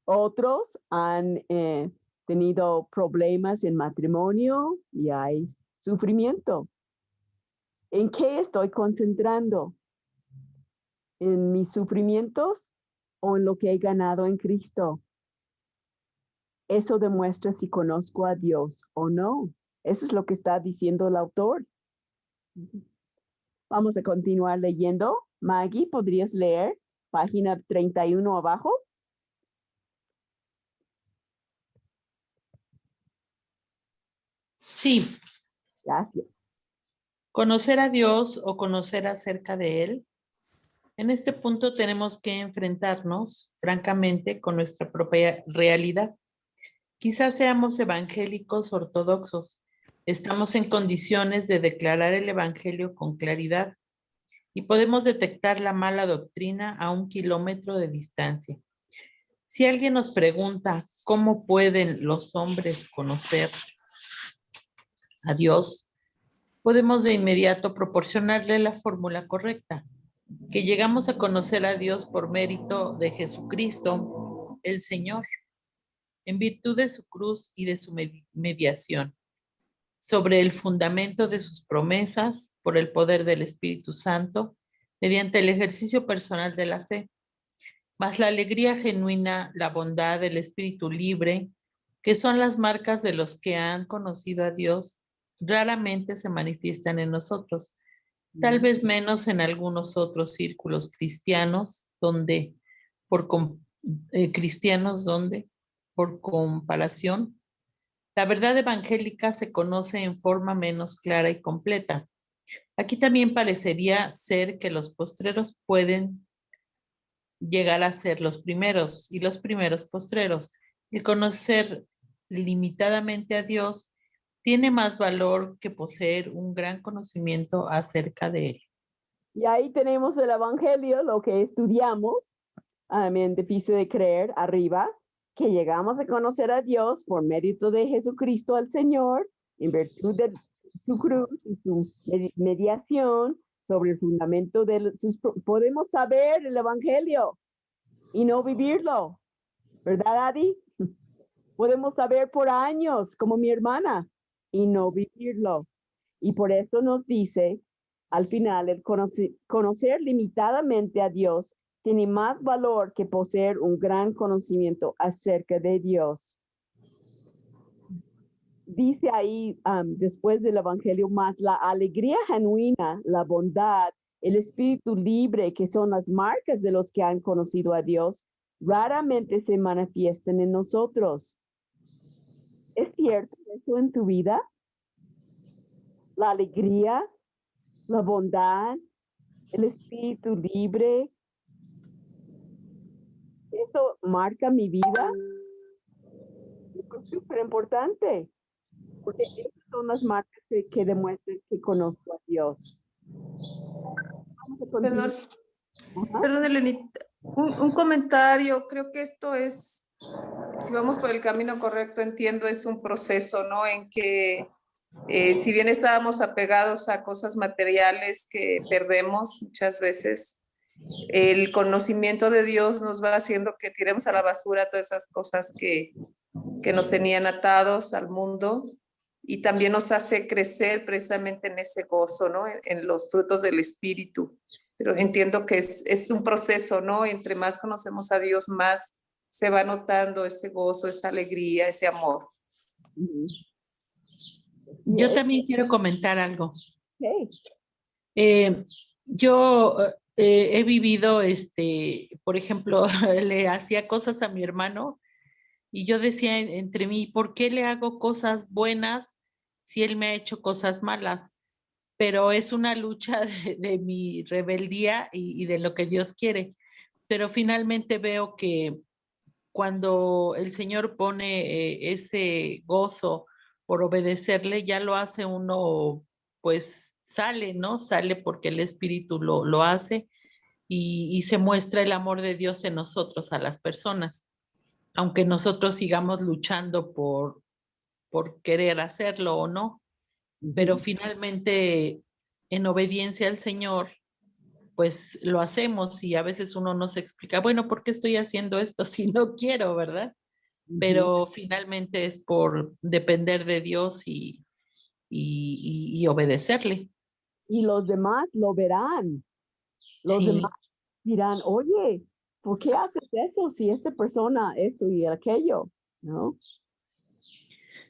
Otros han tenido problemas en matrimonio y hay sufrimiento. ¿En qué estoy concentrando? ¿En mis sufrimientos o en lo que he ganado en Cristo? Eso demuestra si conozco a Dios o no. Eso es lo que está diciendo el autor. Vamos a continuar leyendo. Maggie, ¿podrías leer página 31 abajo? Sí. Gracias. Conocer a Dios o conocer acerca de Él. En este punto tenemos que enfrentarnos francamente con nuestra propia realidad. Quizás seamos evangélicos ortodoxos. Estamos en condiciones de declarar el evangelio con claridad y podemos detectar la mala doctrina a 1 kilómetro de distancia. Si alguien nos pregunta cómo pueden los hombres conocer a Dios, podemos de inmediato proporcionarle la fórmula correcta, que llegamos a conocer a Dios por mérito de Jesucristo, el Señor, en virtud de su cruz y de su mediación. sobre el fundamento de sus promesas por el poder del Espíritu Santo, mediante el ejercicio personal de la fe. Mas la alegría genuina, la bondad, el espíritu libre, que son las marcas de los que han conocido a Dios, raramente se manifiestan en nosotros, tal vez menos en algunos otros círculos cristianos, donde, por comparación, la verdad evangélica se conoce en forma menos clara y completa. Aquí también parecería ser que los postreros pueden llegar a ser los primeros y los primeros postreros. El conocer limitadamente a Dios tiene más valor que poseer un gran conocimiento acerca de Él. Y ahí tenemos el Evangelio, lo que estudiamos, en difícil de creer, arriba, que llegamos a conocer a Dios por mérito de Jesucristo al Señor, en virtud de su cruz y su mediación sobre el fundamento de sus... Podemos saber el Evangelio y no vivirlo, ¿verdad, Adi? Podemos saber por años, como mi hermana, y no vivirlo. Y por eso nos dice, al final, el conocer limitadamente a Dios tiene más valor que poseer un gran conocimiento acerca de Dios. Dice ahí, después del Evangelio, más la alegría genuina, la bondad, el espíritu libre, que son las marcas de los que han conocido a Dios, raramente se manifiestan en nosotros. ¿Es cierto eso en tu vida? La alegría, la bondad, el espíritu libre. Eso marca mi vida. Es súper importante. Porque esas son las marcas que demuestran que conozco a Dios. Perdón, perdón, Elenita. Un comentario. Creo que esto es, si vamos por el camino correcto, entiendo, es un proceso, ¿no? En que si bien estábamos apegados a cosas materiales que perdemos muchas veces, el conocimiento de Dios nos va haciendo que tiremos a la basura todas esas cosas que nos tenían atados al mundo, y también nos hace crecer precisamente en ese gozo, ¿no? En los frutos del Espíritu. Pero entiendo que es un proceso, ¿no? Entre más conocemos a Dios, más se va notando ese gozo, esa alegría, ese amor. Yo también quiero comentar algo. Okay. Yo he vivido, por ejemplo, le hacía cosas a mi hermano y yo decía entre mí, ¿por qué le hago cosas buenas si él me ha hecho cosas malas? Pero es una lucha de mi rebeldía y de lo que Dios quiere. Pero finalmente veo que cuando el Señor pone ese gozo por obedecerle, ya lo hace uno, pues sale, ¿no? Sale porque el Espíritu lo hace y se muestra el amor de Dios en nosotros, a las personas. Aunque nosotros sigamos luchando por querer hacerlo o no, pero finalmente en obediencia al Señor, pues lo hacemos y a veces uno no se explica, bueno, ¿por qué estoy haciendo esto si no quiero, verdad? Pero finalmente es por depender de Dios y obedecerle. Y los demás lo verán. Los demás dirán, oye, ¿por qué haces eso si esa persona eso y aquello? ¿No?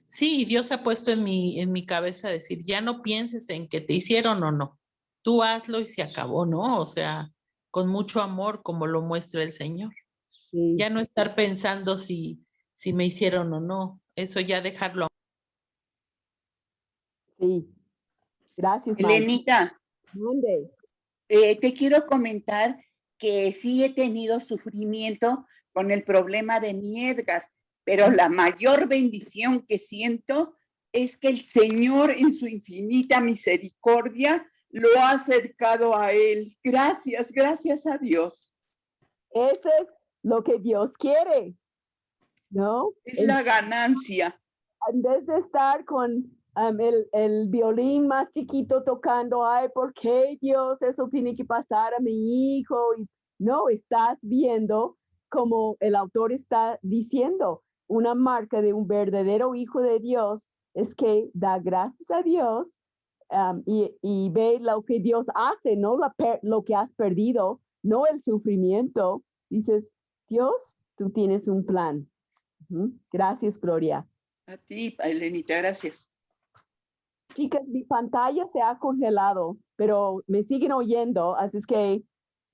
Sí, Dios ha puesto en mi cabeza decir, ya no pienses en que te hicieron o no. Tú hazlo y se acabó, ¿no? O sea, con mucho amor como lo muestra el Señor. Sí. Ya no estar pensando si me hicieron o no. Eso ya dejarlo. Sí. Gracias, Elenita. ¿Dónde? Te quiero comentar que sí he tenido sufrimiento con el problema de mi Edgar, pero la mayor bendición que siento es que el Señor en su infinita misericordia lo ha acercado a él. Gracias, gracias a Dios. Eso es lo que Dios quiere, ¿no? Es la ganancia. En vez de estar con el violín más chiquito tocando, ay, ¿por qué Dios eso tiene que pasar a mi hijo? Y no, estás viendo como el autor está diciendo, una marca de un verdadero hijo de Dios es que da gracias a Dios y ve lo que Dios hace, no lo que has perdido, no el sufrimiento. Dices, Dios, tú tienes un plan. Gracias, Gloria. A ti, Elenita, gracias. Chicas, mi pantalla se ha congelado, pero me siguen oyendo, así es que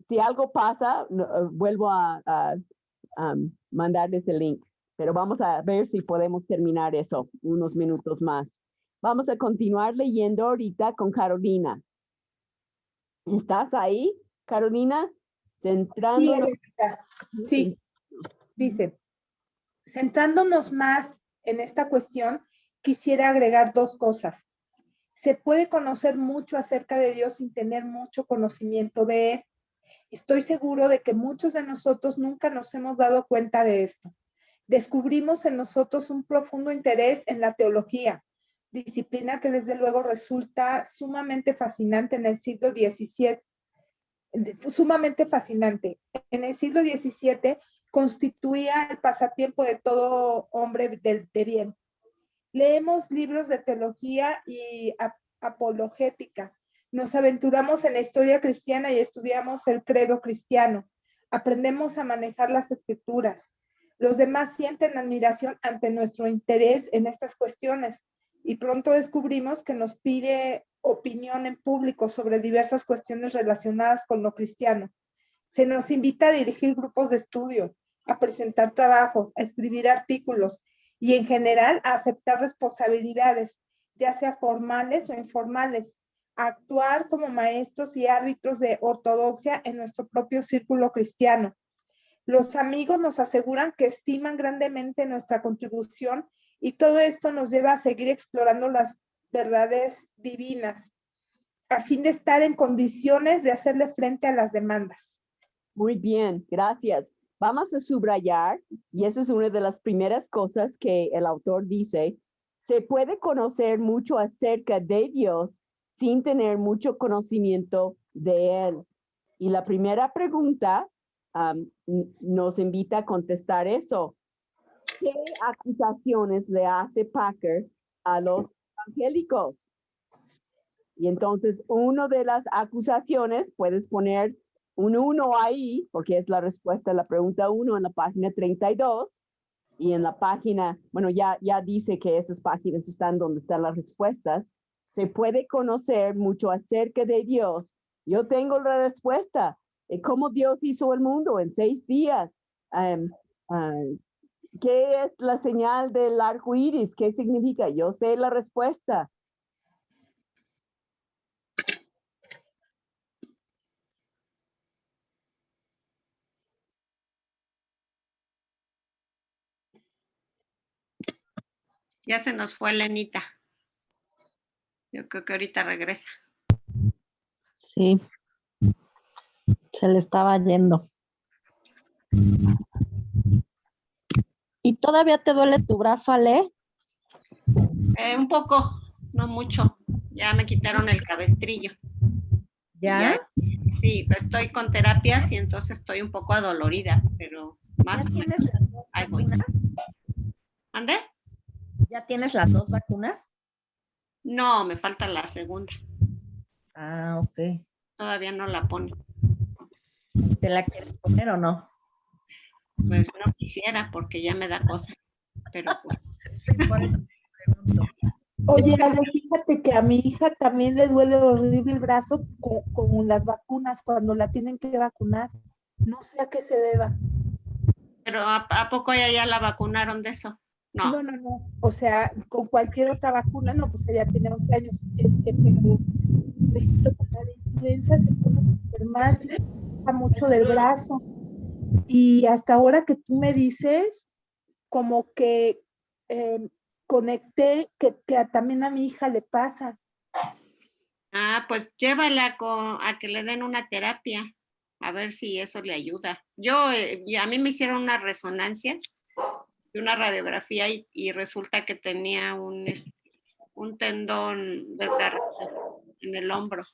si algo pasa, vuelvo a mandarles el link. Pero vamos a ver si podemos terminar eso unos minutos más. Vamos a continuar leyendo ahorita con Carolina. ¿Estás ahí, Carolina? Centrándonos. Sí, dice, centrándonos más en esta cuestión, quisiera agregar dos cosas. Se puede conocer mucho acerca de Dios sin tener mucho conocimiento de Él. Estoy seguro de que muchos de nosotros nunca nos hemos dado cuenta de esto. Descubrimos en nosotros un profundo interés en la teología, disciplina que desde luego resulta sumamente fascinante en el siglo XVII. Sumamente fascinante. En el siglo XVII constituía el pasatiempo de todo hombre de bien. Leemos libros de teología y apologética. Nos aventuramos en la historia cristiana y estudiamos el credo cristiano. Aprendemos a manejar las escrituras. Los demás sienten admiración ante nuestro interés en estas cuestiones y pronto descubrimos que nos pide opinión en público sobre diversas cuestiones relacionadas con lo cristiano. Se nos invita a dirigir grupos de estudio, a presentar trabajos, a escribir artículos y en general a aceptar responsabilidades, ya sea formales o informales, a actuar como maestros y árbitros de ortodoxia en nuestro propio círculo cristiano. Los amigos nos aseguran que estiman grandemente nuestra contribución y todo esto nos lleva a seguir explorando las verdades divinas a fin de estar en condiciones de hacerle frente a las demandas. Muy bien, gracias. Vamos a subrayar, y esa es una de las primeras cosas que el autor dice, se puede conocer mucho acerca de Dios sin tener mucho conocimiento de Él. Y la primera pregunta nos invita a contestar eso. ¿Qué acusaciones le hace Packer a los evangélicos? Y entonces, una de las acusaciones, puedes poner un 1 ahí, porque es la respuesta a la pregunta 1 en la página 32. Y en la página, bueno, ya dice que esas páginas están donde están las respuestas. Se puede conocer mucho acerca de Dios. Yo tengo la respuesta. ¿Cómo Dios hizo el mundo en 6 días? ¿Qué es la señal del arco iris? ¿Qué significa? Yo sé la respuesta. Ya se nos fue Lenita. Yo creo que ahorita regresa. Sí, se le estaba yendo. ¿Y todavía te duele tu brazo, Ale? Un poco, no mucho. Ya me quitaron el cabestrillo. ¿Ya? Sí, estoy con terapias y entonces estoy un poco adolorida, pero más o menos. Ahí voy. ¿Ande? ¿Ya tienes las 2 vacunas? No, me falta la segunda. Ah, ok. Todavía no la pone. ¿Te la quieres poner o no? Pues no quisiera porque ya me da cosa. Pero pues. Oye, Ale, fíjate que a mi hija también le duele horrible el brazo con las vacunas cuando la tienen que vacunar. No sé a qué se deba. Pero ¿a poco ella ya la vacunaron de eso? No. No. O sea, con cualquier otra vacuna, no, pues ella tiene 11 años. Pero por ejemplo, con la de influenza se pone súper mal, se queja mucho del brazo. Y hasta ahora que tú me dices, como que conecté que también a mi hija le pasa. Ah, pues llévala a que le den una terapia, a ver si eso le ayuda. A mí me hicieron una resonancia y una radiografía y resulta que tenía un tendón desgarrado en el hombro.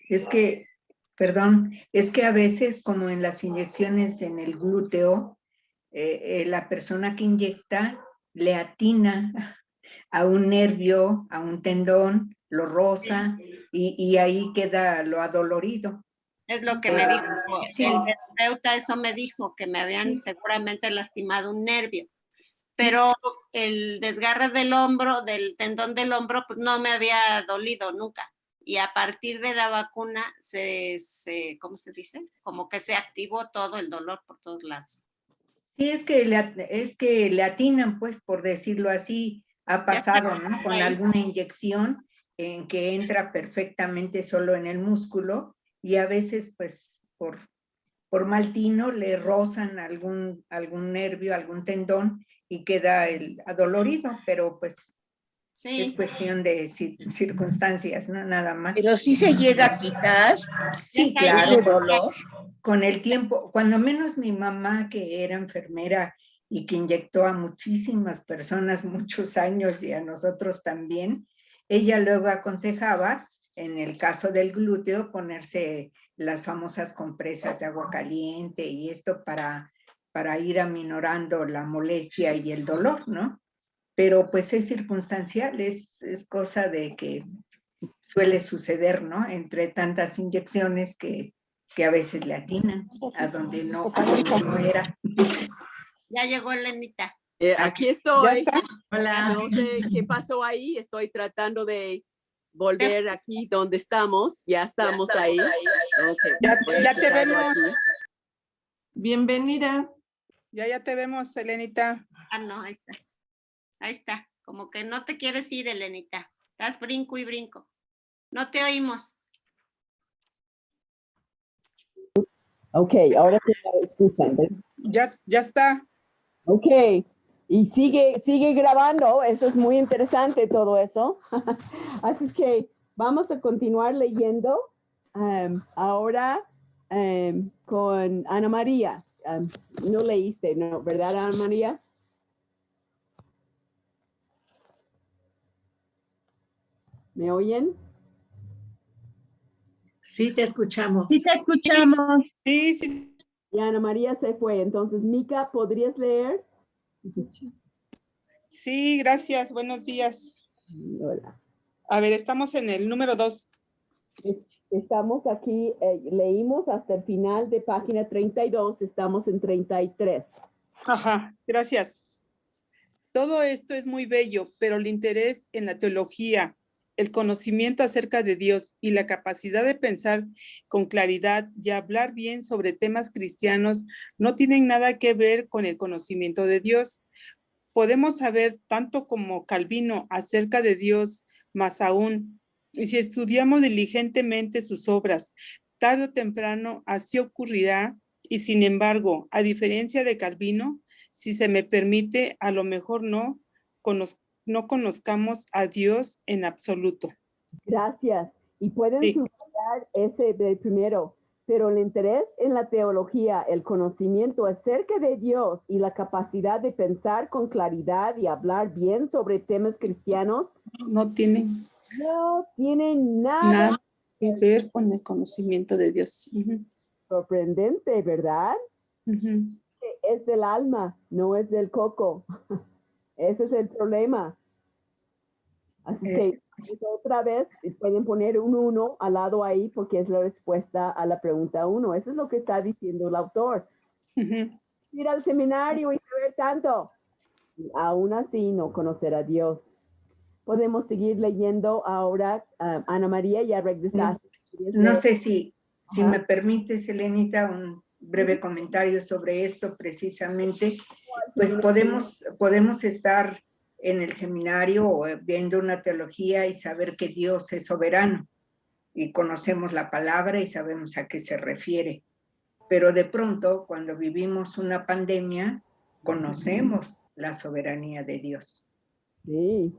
Es que, perdón, es que a veces como en las inyecciones en el glúteo, la persona que inyecta le atina a un nervio, a un tendón, lo roza y ahí queda lo adolorido. Es lo que me dijo Sí. el terapeuta, eso me dijo, que me habían seguramente lastimado un nervio. Pero el desgarre del hombro, del tendón del hombro, pues no me había dolido nunca. Y a partir de la vacuna ¿cómo se dice? Como que se activó todo el dolor por todos lados. Sí, es que le atinan, pues, por decirlo así, ha pasado, ¿no? Con alguna inyección en que entra perfectamente solo en el músculo y a veces, pues, por mal tino le rozan algún nervio, algún tendón y queda adolorido, pero pues es cuestión de circunstancias, ¿no? Nada más. Pero sí se llega a quitar. Sí, ese claro. dolor. Con el tiempo, cuando menos mi mamá, que era enfermera y que inyectó a muchísimas personas muchos años y a nosotros también, ella luego aconsejaba, en el caso del glúteo, ponerse las famosas compresas de agua caliente y esto para ir aminorando la molestia y el dolor, ¿no? Pero pues es circunstancial, es cosa de que suele suceder, ¿no? Entre tantas inyecciones que a veces le atinan a donde no era. Ya llegó Elenita. Aquí estoy. Hola. No sé qué pasó ahí. Estoy tratando de volver aquí donde estamos. Ya estamos ahí. Okay. Ya te vemos. Bienvenida. Ya te vemos, Elenita. Ah, no, ahí está. Ahí está. Como que no te quieres ir, Elenita. Estás brinco y brinco. No te oímos. Ok, ahora se escuchan. Ya está. Ok, y sigue grabando, eso es muy interesante todo eso. Así es que vamos a continuar leyendo ahora con Ana María. No leíste, ¿no? ¿Verdad, Ana María? ¿Me oyen? Sí, te escuchamos. Sí, te escuchamos. Sí. Y Ana María se fue. Entonces, Mica, ¿podrías leer? Sí, gracias. Buenos días. Hola. A ver, estamos en el número 2. Estamos aquí, leímos hasta el final de página 32, estamos en 33. Ajá, gracias. Todo esto es muy bello, pero el interés en la teología, el conocimiento acerca de Dios y la capacidad de pensar con claridad y hablar bien sobre temas cristianos no tienen nada que ver con el conocimiento de Dios. Podemos saber tanto como Calvino acerca de Dios, más aún, y si estudiamos diligentemente sus obras, tarde o temprano así ocurrirá, y sin embargo, a diferencia de Calvino, si se me permite, a lo mejor no conozcamos a Dios en absoluto. Gracias. Y pueden subrayar ese de primero, pero el interés en la teología, el conocimiento acerca de Dios y la capacidad de pensar con claridad y hablar bien sobre temas cristianos no tienen nada que ver con el conocimiento de Dios. Sorprendente, ¿verdad? Es del alma, no es del coco. Ese es el problema. Así que otra vez pueden poner un 1 al lado ahí porque es la respuesta a la pregunta 1. Eso es lo que está diciendo el autor. Ir al seminario y saber tanto. Y aún así no conocer a Dios. Podemos seguir leyendo ahora. Ana María, ya regresaste. No sé si me permites, Elenita, un breve comentario sobre esto precisamente. Pues podemos estar en el seminario o viendo una teología y saber que Dios es soberano y conocemos la palabra y sabemos a qué se refiere. Pero de pronto, cuando vivimos una pandemia, conocemos la soberanía de Dios. Sí,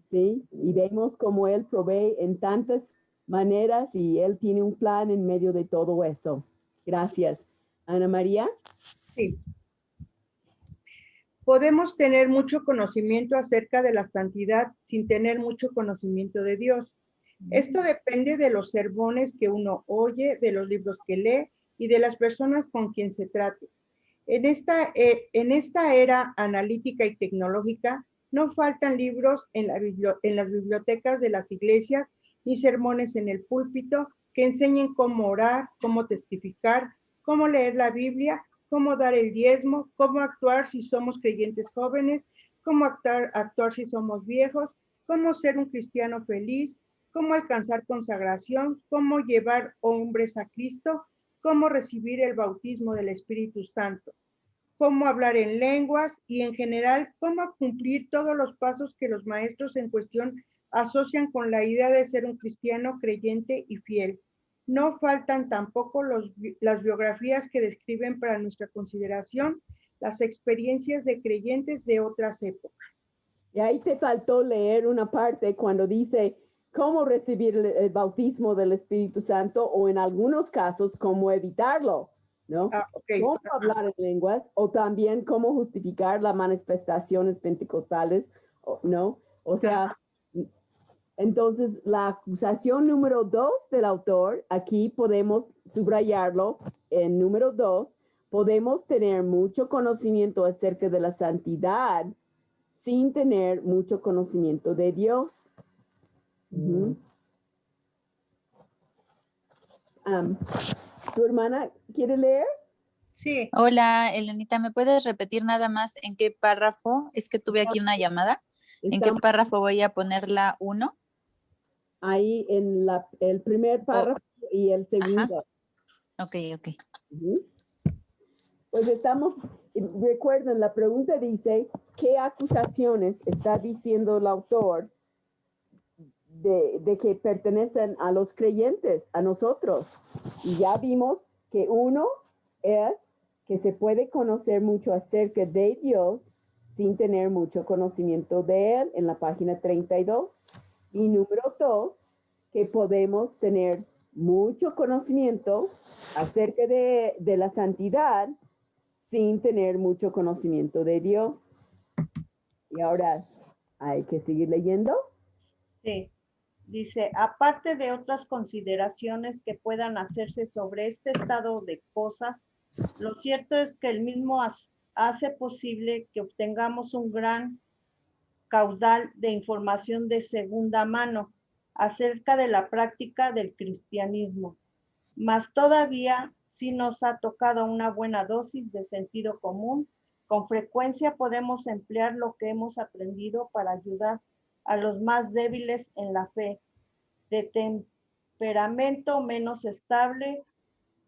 sí, y vemos cómo Él provee en tantas maneras y Él tiene un plan en medio de todo eso. Gracias. Ana María. Sí. Podemos tener mucho conocimiento acerca de la santidad sin tener mucho conocimiento de Dios. Esto depende de los sermones que uno oye, de los libros que lee y de las personas con quien se trate. En esta era analítica y tecnológica, No faltan libros en las bibliotecas de las iglesias, ni sermones en el púlpito que enseñen cómo orar, cómo testificar, cómo leer la Biblia, cómo dar el diezmo, cómo actuar si somos creyentes jóvenes, cómo actuar si somos viejos, cómo ser un cristiano feliz, cómo alcanzar consagración, cómo llevar hombres a Cristo, cómo recibir el bautismo del Espíritu Santo, cómo hablar en lenguas y en general cómo cumplir todos los pasos que los maestros en cuestión asocian con la idea de ser un cristiano creyente y fiel. No faltan tampoco las biografías que describen para nuestra consideración las experiencias de creyentes de otras épocas. Y ahí te faltó leer una parte cuando dice cómo recibir el bautismo del Espíritu Santo o en algunos casos cómo evitarlo, ¿no? Okay. Cómo hablar en lenguas o también cómo justificar las manifestaciones pentecostales, ¿no? O sea, entonces la acusación número 2 del autor, aquí podemos subrayarlo en número 2, podemos tener mucho conocimiento acerca de la santidad sin tener mucho conocimiento de Dios. ¿Tu hermana quiere leer? Sí. Hola, Elenita, ¿me puedes repetir nada más en qué párrafo? Es que tuve aquí una llamada. ¿En qué párrafo voy a poner la 1? Ahí en el primer párrafo y el segundo. Ok. Pues recuerden, la pregunta dice, ¿qué acusaciones está diciendo el autor de que pertenecen a los creyentes, a nosotros? Y ya vimos que uno es que se puede conocer mucho acerca de Dios sin tener mucho conocimiento de Él, en la página 32. Y número 2, que podemos tener mucho conocimiento acerca de la santidad sin tener mucho conocimiento de Dios. Y ahora, ¿hay que seguir leyendo? Sí. Dice, aparte de otras consideraciones que puedan hacerse sobre este estado de cosas, lo cierto es que el mismo hace posible que obtengamos un gran caudal de información de segunda mano acerca de la práctica del cristianismo. Mas todavía sí nos ha tocado una buena dosis de sentido común. Con frecuencia podemos emplear lo que hemos aprendido para ayudar a los más débiles en la fe, de temperamento menos estable,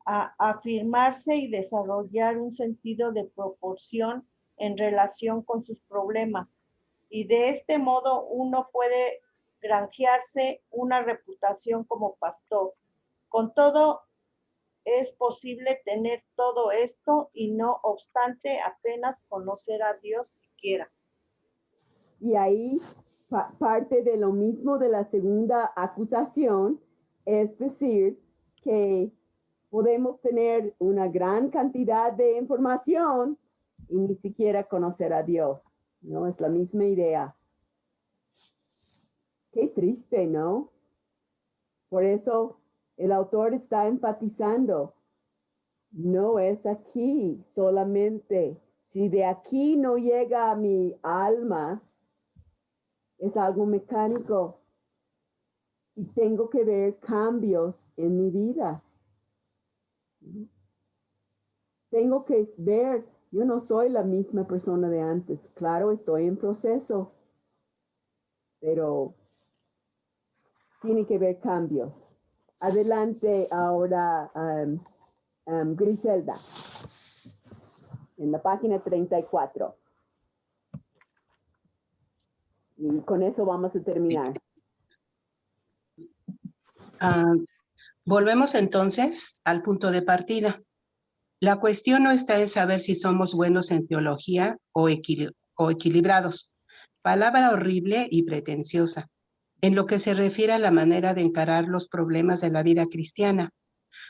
a afirmarse y desarrollar un sentido de proporción en relación con sus problemas. Y de este modo uno puede granjearse una reputación como pastor. Con todo, es posible tener todo esto y no obstante apenas conocer a Dios siquiera. Y ahí parte de lo mismo de la segunda acusación, es decir, que podemos tener una gran cantidad de información y ni siquiera conocer a Dios, ¿no? Es la misma idea. Qué triste, ¿no? Por eso el autor está enfatizando, no es aquí solamente. Si de aquí no llega a mi alma, es algo mecánico y tengo que ver cambios en mi vida. Tengo que ver, yo no soy la misma persona de antes. Claro, estoy en proceso, pero tiene que ver cambios. Adelante ahora, Griselda, en la página 34. Y con eso vamos a terminar. Volvemos entonces al punto de partida. La cuestión no está en saber si somos buenos en teología o equilibrados. Palabra horrible y pretenciosa, en lo que se refiere a la manera de encarar los problemas de la vida cristiana.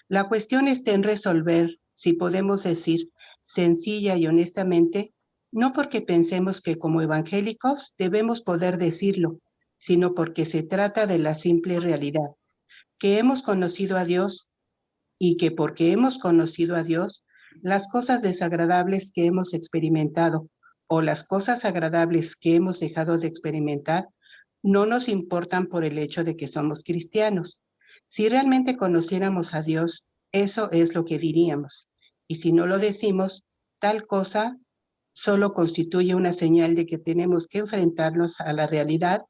La cuestión está en resolver si podemos decir sencilla y honestamente, no porque pensemos que como evangélicos debemos poder decirlo, sino porque se trata de la simple realidad, que hemos conocido a Dios y que porque hemos conocido a Dios, las cosas desagradables que hemos experimentado o las cosas agradables que hemos dejado de experimentar no nos importan por el hecho de que somos cristianos. Si realmente conociéramos a Dios, eso es lo que diríamos. Y si no lo decimos, tal cosa solo constituye una señal de que tenemos que enfrentarnos a la realidad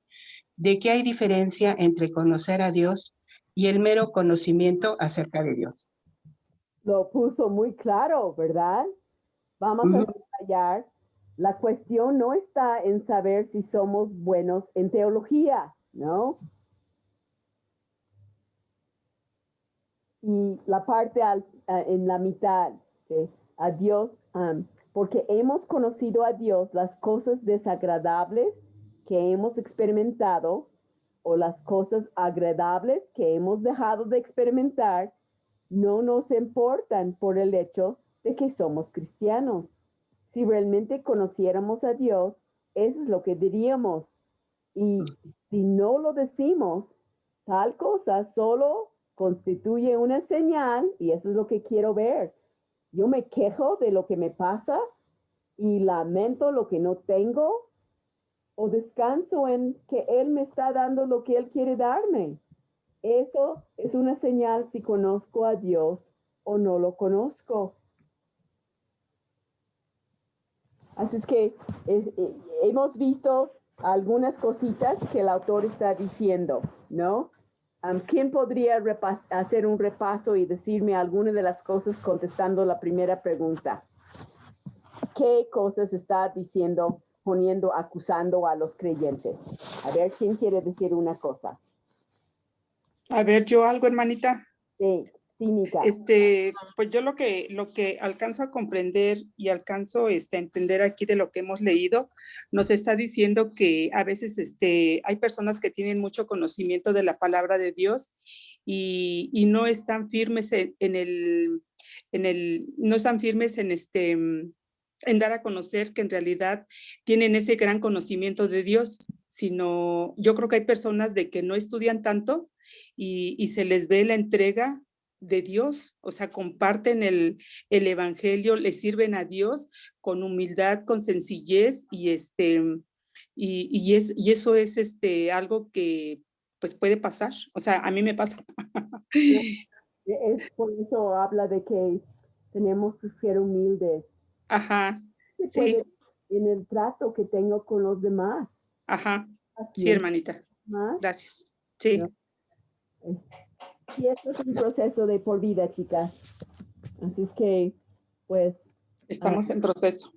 de que hay diferencia entre conocer a Dios y el mero conocimiento acerca de Dios. Lo puso muy claro, ¿verdad? Vamos a subrayar. La cuestión no está en saber si somos buenos en teología, ¿no? Y la parte en la mitad, a Dios, porque hemos conocido a Dios, las cosas desagradables que hemos experimentado o las cosas agradables que hemos dejado de experimentar no nos importan por el hecho de que somos cristianos. Si realmente conociéramos a Dios, eso es lo que diríamos. Y si no lo decimos, tal cosa solo constituye una señal, y eso es lo que quiero ver. Yo me quejo de lo que me pasa y lamento lo que no tengo, o descanso en que Él me está dando lo que Él quiere darme. Eso es una señal si conozco a Dios o no lo conozco. Así es que hemos visto algunas cositas que el autor está diciendo, ¿no? ¿Quién podría hacer un repaso y decirme alguna de las cosas contestando la primera pregunta? ¿Qué cosas está diciendo, poniendo, acusando a los creyentes? A ver, ¿quién quiere decir una cosa? A ver, yo algo, hermanita. Sí, Nica. Pues yo lo que alcanzo a comprender y alcanzo a entender aquí de lo que hemos leído, nos está diciendo que a veces hay personas que tienen mucho conocimiento de la palabra de Dios y no están firmes no están firmes en dar a conocer que en realidad tienen ese gran conocimiento de Dios, sino yo creo que hay personas de que no estudian tanto y se les ve la entrega de Dios, o sea, comparten el evangelio, le sirven a Dios con humildad, con sencillez y eso es algo que pues puede pasar, o sea, a mí me pasa. Es por eso habla de que tenemos que ser humildes. Ajá, sí. En el trato que tengo con los demás. Ajá, sí, hermanita. Gracias. Sí. ¿No? Y esto es un proceso de por vida, chicas. Así es que, pues... Estamos en proceso.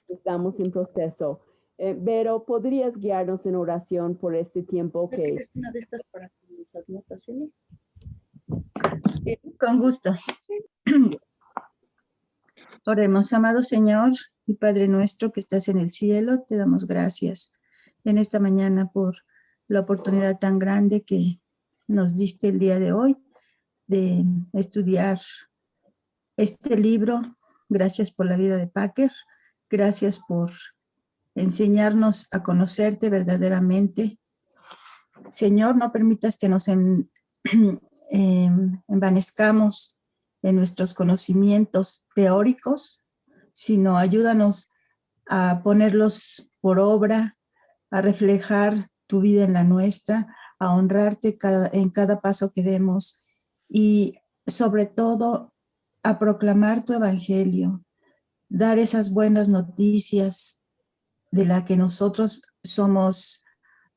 Estamos en proceso. Vero, ¿podrías guiarnos en oración por este tiempo? ¿Es una de estas para las anotaciones? Con gusto. Oremos, amado Señor y Padre nuestro que estás en el cielo, te damos gracias en esta mañana por la oportunidad tan grande que nos diste el día de hoy de estudiar este libro. Gracias por la vida de Packer. Gracias por enseñarnos a conocerte verdaderamente. Señor, no permitas que nos envanezcamos en nuestros conocimientos teóricos, sino ayúdanos a ponerlos por obra, a reflejar tu vida en la nuestra, a honrarte en cada paso que demos y sobre todo a proclamar tu evangelio, dar esas buenas noticias de la que nosotros somos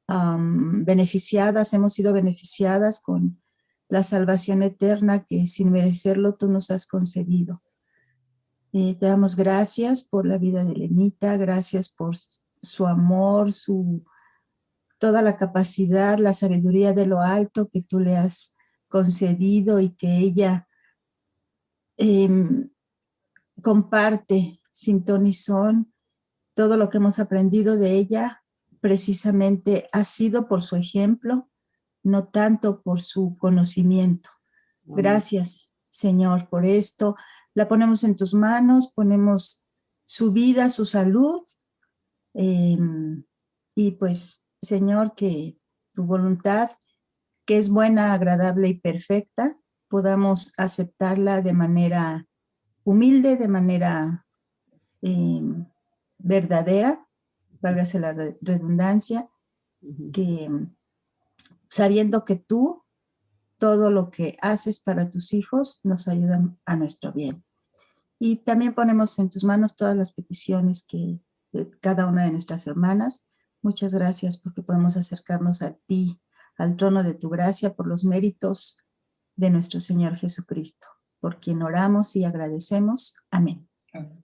beneficiadas, hemos sido beneficiadas con la salvación eterna que sin merecerlo tú nos has concedido. Te damos gracias por la vida de Lenita, gracias por su amor, toda la capacidad, la sabiduría de lo alto que tú le has concedido y que ella comparte sin ton ni son. Todo lo que hemos aprendido de ella precisamente ha sido por su ejemplo, no tanto por su conocimiento. Gracias, Señor, por esto. La ponemos en tus manos, ponemos su vida, su salud, y pues, Señor, que tu voluntad, que es buena, agradable y perfecta, podamos aceptarla de manera humilde, de manera verdadera, válgase la redundancia, que sabiendo que tú, todo lo que haces para tus hijos nos ayuda a nuestro bien. Y también ponemos en tus manos todas las peticiones de cada una de nuestras hermanas. Muchas gracias porque podemos acercarnos a ti, al trono de tu gracia, por los méritos de nuestro Señor Jesucristo, por quien oramos y agradecemos. Amén. Amén.